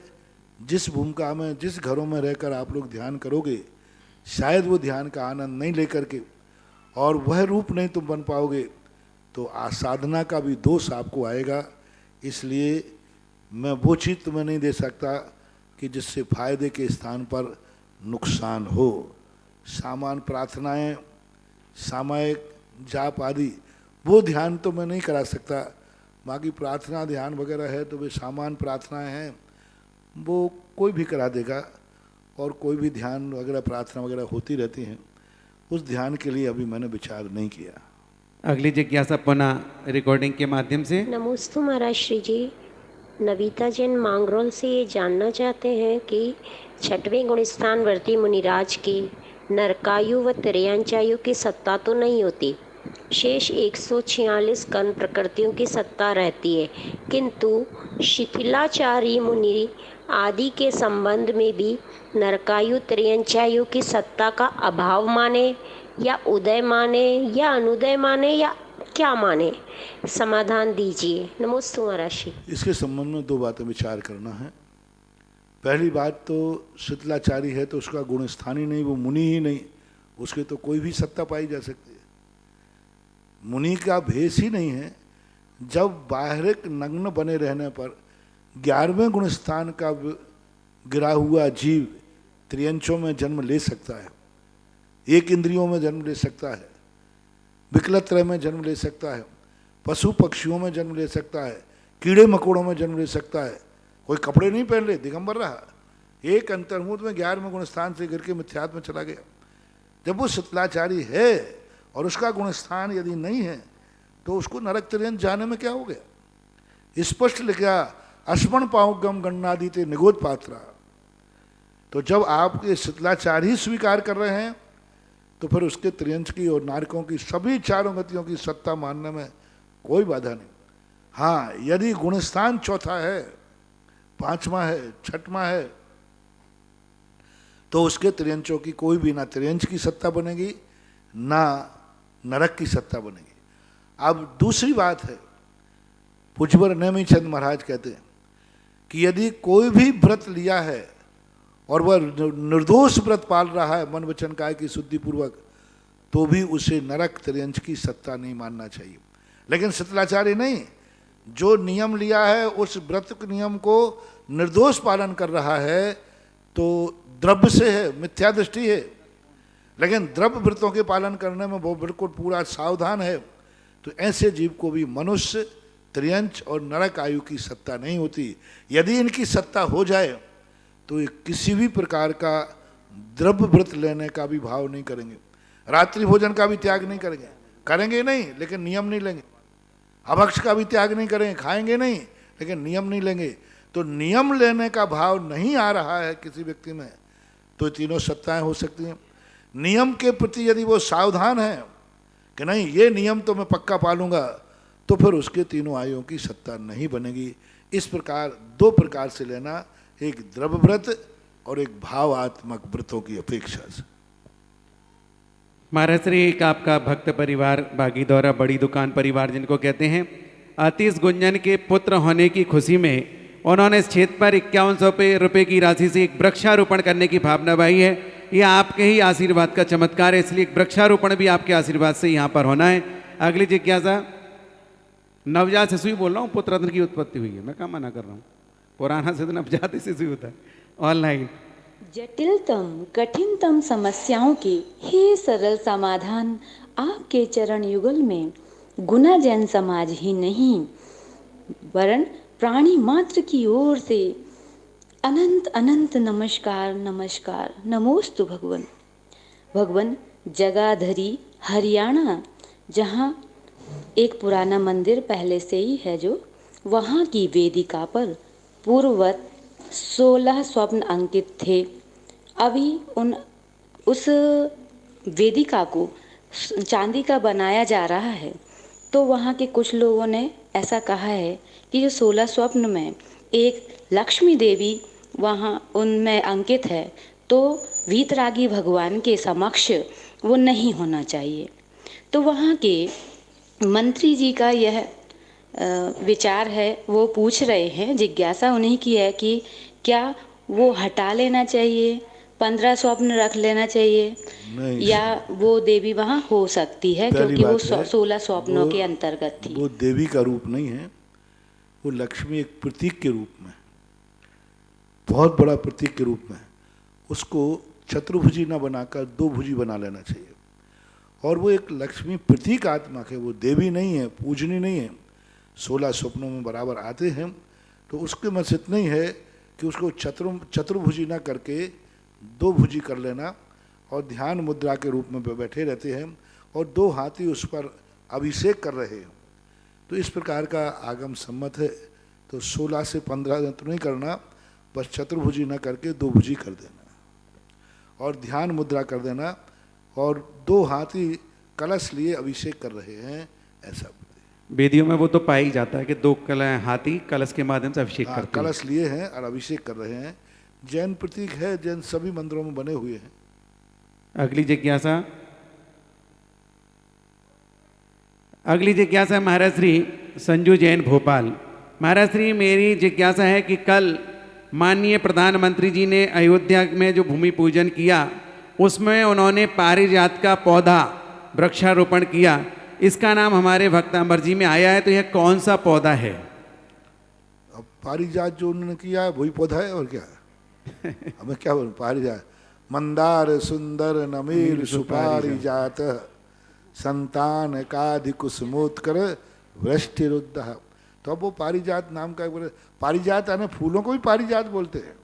जिस भूमिका में, जिस घरों में रहकर आप लोग ध्यान करोगे, शायद वो ध्यान का आनंद नहीं लेकर के और वह रूप नहीं तुम बन पाओगे, तो आसाधना का भी दोष आपको आएगा। इसलिए मैं वो चीज़ तुम्हें नहीं दे सकता कि जिससे फायदे के स्थान पर नुकसान हो। सामान्य प्रार्थनाएं, सामायिक जाप आदि वो ध्यान तो मैं नहीं करा सकता। बाकी प्रार्थना ध्यान वगैरह है तो वे सामान्य प्रार्थनाएं हैं, वो कोई भी करा देगा, और कोई भी ध्यान वगैरह प्रार्थना वगैरह होती रहती हैं। उस ध्यान के लिए अभी मैंने विचार नहीं किया। अगली जिज्ञासा पुनः रिकॉर्डिंग के माध्यम से। नमोस्तु महाराज श्री जी। नविता जैन मांगरोल से ये जानना चाहते हैं कि 6वें गुणस्थान वर्ती मुनिराज की नरकायु व तिर्यंचायु की सत्ता तो नहीं होती, शेष 146 कर्म प्रकृतियों की सत्ता रहती है, किंतु शिथिलाचारी मुनि आदि के संबंध में भी नरकायु तिर्यंचायु की सत्ता का अभाव माने या उदय माने या अनुदय माने या क्या माने? समाधान दीजिए। नमोस्तु महाराज। इसके संबंध में 2 बातें विचार करना है। पहली बात तो शिथिलाचारी है तो उसका गुणस्थान ही नहीं, वो मुनि ही नहीं, उसके तो कोई भी सत्ता पाई जा सकती है। मुनि का भेष ही नहीं है। जब बाहरिक नग्न बने रहने पर 11वें गुणस्थान का गिरा हुआ जीव त्रियंचों में जन्म ले सकता है, 1 इंद्रियों में जन्म ले सकता है, विकलत्रय में जन्म ले सकता है, पशु पक्षियों में जन्म ले सकता है, कीड़े मकोड़ों में जन्म ले सकता है। कोई कपड़े नहीं पहन ले, दिगंबर रहा, एक अंतर्मुद में 11वें गुणस्थान से गिर के मिथ्यात्व में चला गया। जब वो शिथिलाचारी है और उसका गुणस्थान यदि नहीं है तो उसको नरक तिर्यंच जाने में क्या हो गया? स्पष्ट लिखा, अस्मण पाऊगम गणनादिते निगोद पात्रा। तो जब आप ये शिथिलाचार ही स्वीकार कर रहे हैं तो फिर उसके त्रियंच की और नारकों की सभी 4 गतियों की सत्ता मानने में कोई बाधा नहीं। हाँ, यदि गुणस्थान चौथा है, 5वां है, 6वां है, तो उसके त्रियंचों की कोई भी ना त्रियंच की सत्ता बनेगी ना नरक की सत्ता बनेगी। अब दूसरी बात है, पूज्यवर नेमिचंद महाराज कहते हैं कि यदि कोई भी व्रत लिया है और वह निर्दोष व्रत पाल रहा है मन वचन काय की शुद्धि पूर्वक, तो भी उसे नरक त्रियंच की सत्ता नहीं मानना चाहिए। लेकिन शिथिलाचार्य नहीं, जो नियम लिया है उस व्रत के नियम को निर्दोष पालन कर रहा है तो द्रव्य से है, मिथ्या दृष्टि है। लेकिन द्रव्य व्रतों के पालन करने में वो बिल्कुल पूरा सावधान है, तो ऐसे जीव को भी मनुष्य, त्रियंच और नरक आयु की सत्ता नहीं होती। यदि इनकी सत्ता हो जाए तो ये किसी भी प्रकार का द्रव्य व्रत लेने का भी भाव नहीं करेंगे, रात्रि भोजन का भी त्याग नहीं करेंगे, करेंगे नहीं लेकिन नियम नहीं लेंगे, अभक्ष का भी त्याग नहीं करेंगे, खाएंगे नहीं लेकिन नियम नहीं लेंगे। तो नियम लेने का भाव नहीं आ रहा है किसी व्यक्ति में, तो तीनों सत्ताएं हो सकती हैं। नियम के प्रति यदि वो सावधान है कि नहीं ये नियम तो मैं पक्का पालूंगा, तो फिर उसके तीनों आयुओं की सत्ता नहीं बनेगी। इस प्रकार दो प्रकार से लेना, एक द्रव्य व्रत और एक भावात्मक व्रतों की अपेक्षा से। महाराज श्री, एक आपका भक्त परिवार बागीदौरा बड़ी दुकान परिवार जिनको कहते हैं, आतिश गुंजन के पुत्र होने की खुशी में उन्होंने इस क्षेत्र पर 5100 रुपये की राशि से एक वृक्षारोपण करने की भावना भाई है। यह आपके ही आशीर्वाद का चमत्कार है, इसलिए वृक्षारोपण भी आपके आशीर्वाद से यहाँ पर होना है। अगली जिज्ञासा, नवजात शिशु ही बोल रहा हूँ, पुत्र रत्न की उत्पत्ति हुई है, मैं क्या मना कर रहा हूँ, पुराना से तो नवजात शिशु होता है। ऑनलाइन, जटिलतम कठिनतम समस्याओं के हे सरल समाधान आपके चरण युगल में गुना जैन समाज ही नहीं वरन प्राणी मात्र की ओर से अनंत अनंत नमस्कार नमस्कार नमोस्तु भगवन। भगवन जगाधरी हरियाणा, जहाँ एक पुराना मंदिर पहले से ही है, जो वहाँ की वेदिका पर पूर्ववत 16 स्वप्न अंकित थे। अभी उस वेदिका को चांदी का बनाया जा रहा है, तो वहाँ के कुछ लोगों ने ऐसा कहा है कि जो 16 स्वप्न में एक लक्ष्मी देवी वहाँ उनमें अंकित है, तो वीतरागी भगवान के समक्ष वो नहीं होना चाहिए। तो वहाँ के मंत्री जी का यह विचार है, वो पूछ रहे हैं, जिज्ञासा उन्हीं की है कि क्या वो हटा लेना चाहिए, 15 स्वप्न रख लेना चाहिए, या वो देवी वहाँ हो सकती है, क्योंकि वो 16 स्वप्नों के अंतर्गत थी। वो देवी का रूप नहीं है, वो लक्ष्मी एक प्रतीक के रूप में, बहुत बड़ा प्रतीक के रूप में, उसको चतुर्भुजी न बनाकर 2 भुजी बना लेना चाहिए। और वो एक लक्ष्मी प्रतीक आत्मा है, वो देवी नहीं है, पूजनी नहीं है। 16 स्वप्नों में बराबर आते हैं, तो उसके मत इतना ही है कि उसको चतुर्भुजी न करके 2 भुजी कर लेना, और ध्यान मुद्रा के रूप में बैठे रहते हैं और 2 हाथी उस पर अभिषेक कर रहे हैं। तो इस प्रकार का आगम सम्मत है। तो 16 से 15 तो नहीं करना, बस चतुर्भुजी न करके 2 भुजी कर देना और ध्यान मुद्रा कर देना, और 2 हाथी कलश लिए अभिषेक कर रहे हैं, ऐसा वेदियों में वो तो पाया ही जाता है कि 2 हाथी कलश के माध्यम से अभिषेक करते हैं। कलश लिए हैं और अभिषेक कर रहे हैं। जैन प्रतीक है, जैन सभी मंदिरों में बने हुए हैं। अगली जिज्ञासा महाराज श्री संजू जैन भोपाल। महाराज श्री, मेरी जिज्ञासा है कि कल माननीय प्रधानमंत्री जी ने अयोध्या में जो भूमि पूजन किया, उसमें उन्होंने पारिजात का पौधा वृक्षारोपण किया। इसका नाम हमारे भक्तांबर जी में आया है, तो यह कौन सा पौधा है? अब पारिजात जो उन्होंने किया है वही पौधा है, और क्या है? हमें क्या बोलूं, पारिजात, मंदार सुंदर नमीर सुपारिजात संतान काधि कुसुमोत्कर वृष्टिरुद्ध। तो अब वो पारिजात नाम का, पारिजात है ना, फूलों को भी पारिजात बोलते हैं,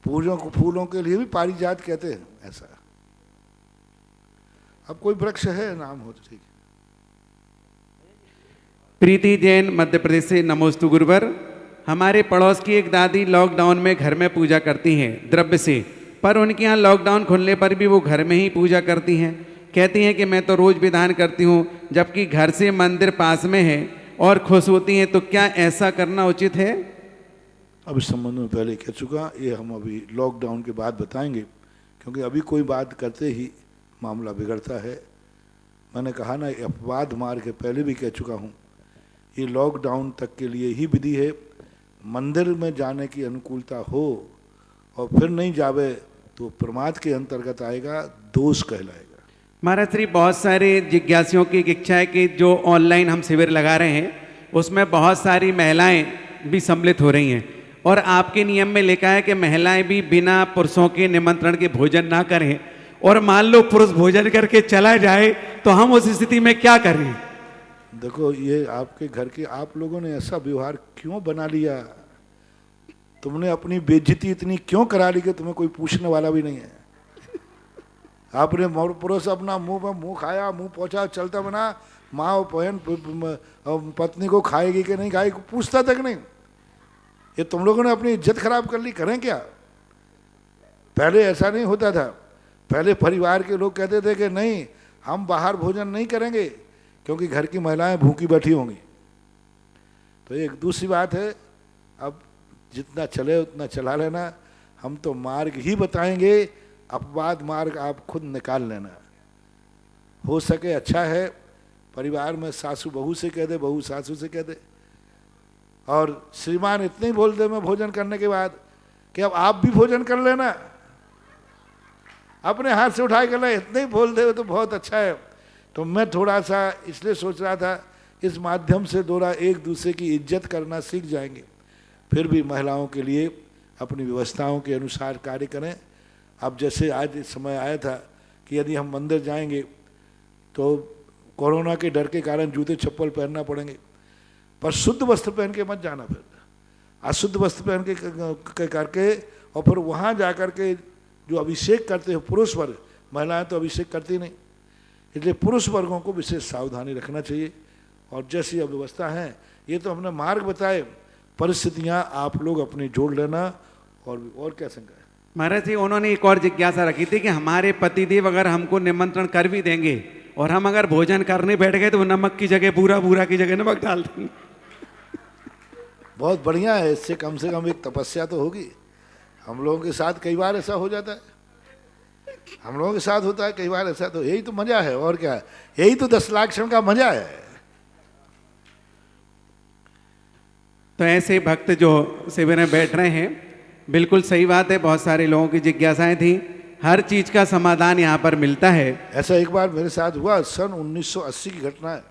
फूलों के लिए भी पारिजात कहते हैं, ऐसा। अब कोई वृक्ष है, नाम हो तो ठीक है। प्रीति जैन मध्य प्रदेश से, नमोस्तु गुरुवर। हमारे पड़ोस की एक दादी लॉकडाउन में घर में पूजा करती हैं द्रव्य से, पर उनके यहाँ लॉकडाउन खुलने पर भी वो घर में ही पूजा करती हैं। कहती हैं कि मैं तो रोज विधान करती हूँ, जबकि घर से मंदिर पास में है, और खुश होती हैं। तो क्या ऐसा करना उचित है? अब इस संबंध में पहले कह चुका, ये हम अभी लॉकडाउन के बाद बताएंगे, क्योंकि अभी कोई बात करते ही मामला बिगड़ता है। मैंने कहा ना, अपवाद मार के पहले भी कह चुका हूँ, ये लॉकडाउन तक के लिए ही विधि है। मंदिर में जाने की अनुकूलता हो और फिर नहीं जावे तो प्रमाद के अंतर्गत आएगा, दोष कहलाएगा। महाराज श्री, बहुत सारे जिज्ञासियों की इच्छा है कि जो ऑनलाइन हम शिविर लगा रहे हैं, उसमें बहुत सारी महिलाएं भी सम्मिलित हो रही हैं, और आपके नियम में लिखा है कि महिलाएं भी बिना पुरुषों के निमंत्रण के भोजन ना करें। और मान लो पुरुष भोजन करके चला जाए तो हम उस स्थिति में क्या करें? देखो, ये आपके घर के आप लोगों ने ऐसा व्यवहार क्यों बना लिया? तुमने अपनी बेइज्जती इतनी क्यों करा ली कि तुम्हें कोई पूछने वाला भी नहीं है? आपने पुरुष अपना मुंह में मुंह खाया, मुंह पहुंचा, चलता बना, माँ और बहन पत्नी को खाएगी कि नहीं खाएगी पूछता तक नहीं। ये तुम लोगों ने अपनी इज्जत खराब कर ली। करें क्या? पहले ऐसा नहीं होता था। पहले परिवार के लोग कहते थे कि नहीं, हम बाहर भोजन नहीं करेंगे क्योंकि घर की महिलाएं भूखी बैठी होंगी। तो एक दूसरी बात है, अब जितना चले उतना चला लेना। हम तो मार्ग ही बताएंगे, अपवाद मार्ग आप खुद निकाल लेना। हो सके अच्छा है परिवार में सासू बहू से कह दे, बहू सासू से कह दे, और श्रीमान इतने ही बोल दे मैं भोजन करने के बाद कि अब आप भी भोजन कर लेना, अपने हाथ से उठाए कर लेना, इतने ही बोल दे तो बहुत अच्छा है। तो मैं थोड़ा सा इसलिए सोच रहा था इस माध्यम से दोनों एक दूसरे की इज्जत करना सीख जाएंगे, फिर भी महिलाओं के लिए अपनी व्यवस्थाओं के अनुसार कार्य करें। अब जैसे आज इस समय आया था कि यदि हम मंदिर जाएंगे तो कोरोना के डर के कारण जूते चप्पल पहनना पड़ेंगे, पर शुद्ध वस्त्र पहन के मत जाना। फिर अशुद्ध वस्त्र पहन के करके और फिर वहाँ जा कर के जो अभिषेक करते हैं पुरुष वर्ग, महिलाएं तो अभिषेक करती नहीं, इसलिए पुरुष वर्गों को विशेष सावधानी रखना चाहिए। और जैसी अव्यवस्था है, ये तो हमने मार्ग बताए, परिस्थितियाँ आप लोग अपनी जोड़ लेना। और क्या शंका है? महाराज जी, उन्होंने एक और जिज्ञासा रखी थी कि हमारे पतिदेव अगर हमको निमंत्रण कर भी देंगे और हम अगर भोजन करने बैठ गए तो वो नमक की जगह बूरा की जगह नमक डाल देंगे। बहुत बढ़िया है, इससे कम से कम एक तपस्या तो होगी। हम लोगों के साथ कई बार ऐसा हो जाता है, हम लोगों के साथ होता है कई बार ऐसा, तो यही तो मजा है। और क्या है? यही तो 10 लाख क्षण का मजा है। तो ऐसे भक्त जो शिविर में बैठ रहे हैं, बिल्कुल सही बात है, बहुत सारे लोगों की जिज्ञासाएं थी, हर चीज का समाधान यहाँ पर मिलता है। ऐसा एक बार मेरे साथ हुआ, सन 1980 की घटना है।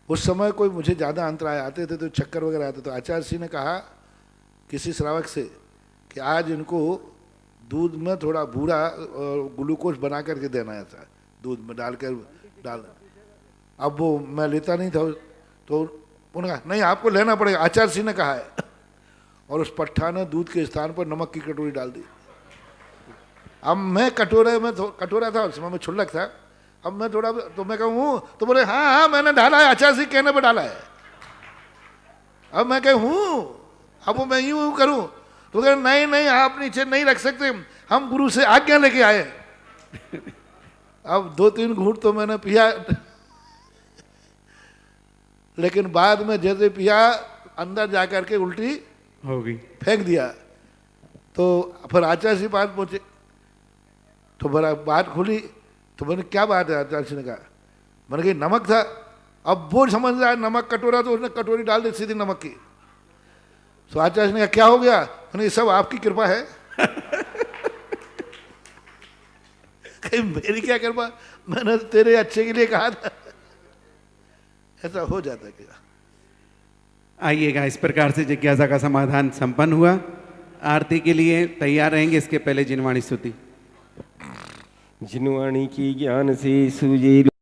उस समय कोई मुझे ज़्यादा अंतराय आते थे तो चक्कर वगैरह आते, तो आचार्य सिंह ने कहा किसी श्रावक से कि आज इनको दूध में थोड़ा बूरा ग्लूकोज बना करके देना है, ऐसा दूध में डाल। अब वो मैं लेता नहीं था, तो उन्होंने कहा नहीं आपको लेना पड़ेगा, आचार्य सिंह ने कहा है। और उस पट्ठा ने दूध के स्थान पर नमक की कटोरी डाल दी। अब मैं कटोरा था उस समय में छुल्लक था, अब मैं थोड़ा तो मैं कहूँ तो बोले हाँ मैंने डाला है, आचार्य सिंह कहने पर डाला है। अब मैं कहूँ अब वो मैं यूँ करूँ तो कह नहीं आप नीचे नहीं रख सकते, हम गुरु से आज्ञा लेके आए। अब 2-3 घूंट तो मैंने पिया, लेकिन बाद में जैसे पिया अंदर जा करके उल्टी हो गई, फेंक दिया। तो फिर आचार्य जी पास पहुंचे तो बड़ा बात खुली, तो मैंने क्या बात है? आचार्य जी ने कहा, मैंने कहा नमक था। अब वो समझ रहा है नमक कटोरा, तो उसने कटोरी डाल दी सीधी नमक की। तो आचार्य जी ने कहा क्या हो गया? मैंने ये सब आपकी कृपा है। कहीं मेरी क्या कृपा, मैंने तेरे अच्छे के लिए कहा था। ऐसा हो जाता है क्या? आइएगा, इस प्रकार से जिज्ञासा का समाधान संपन्न हुआ। आरती के लिए तैयार रहेंगे, इसके पहले जिनवाणी स्तुति। जिनवाणी की ज्ञान से सूझे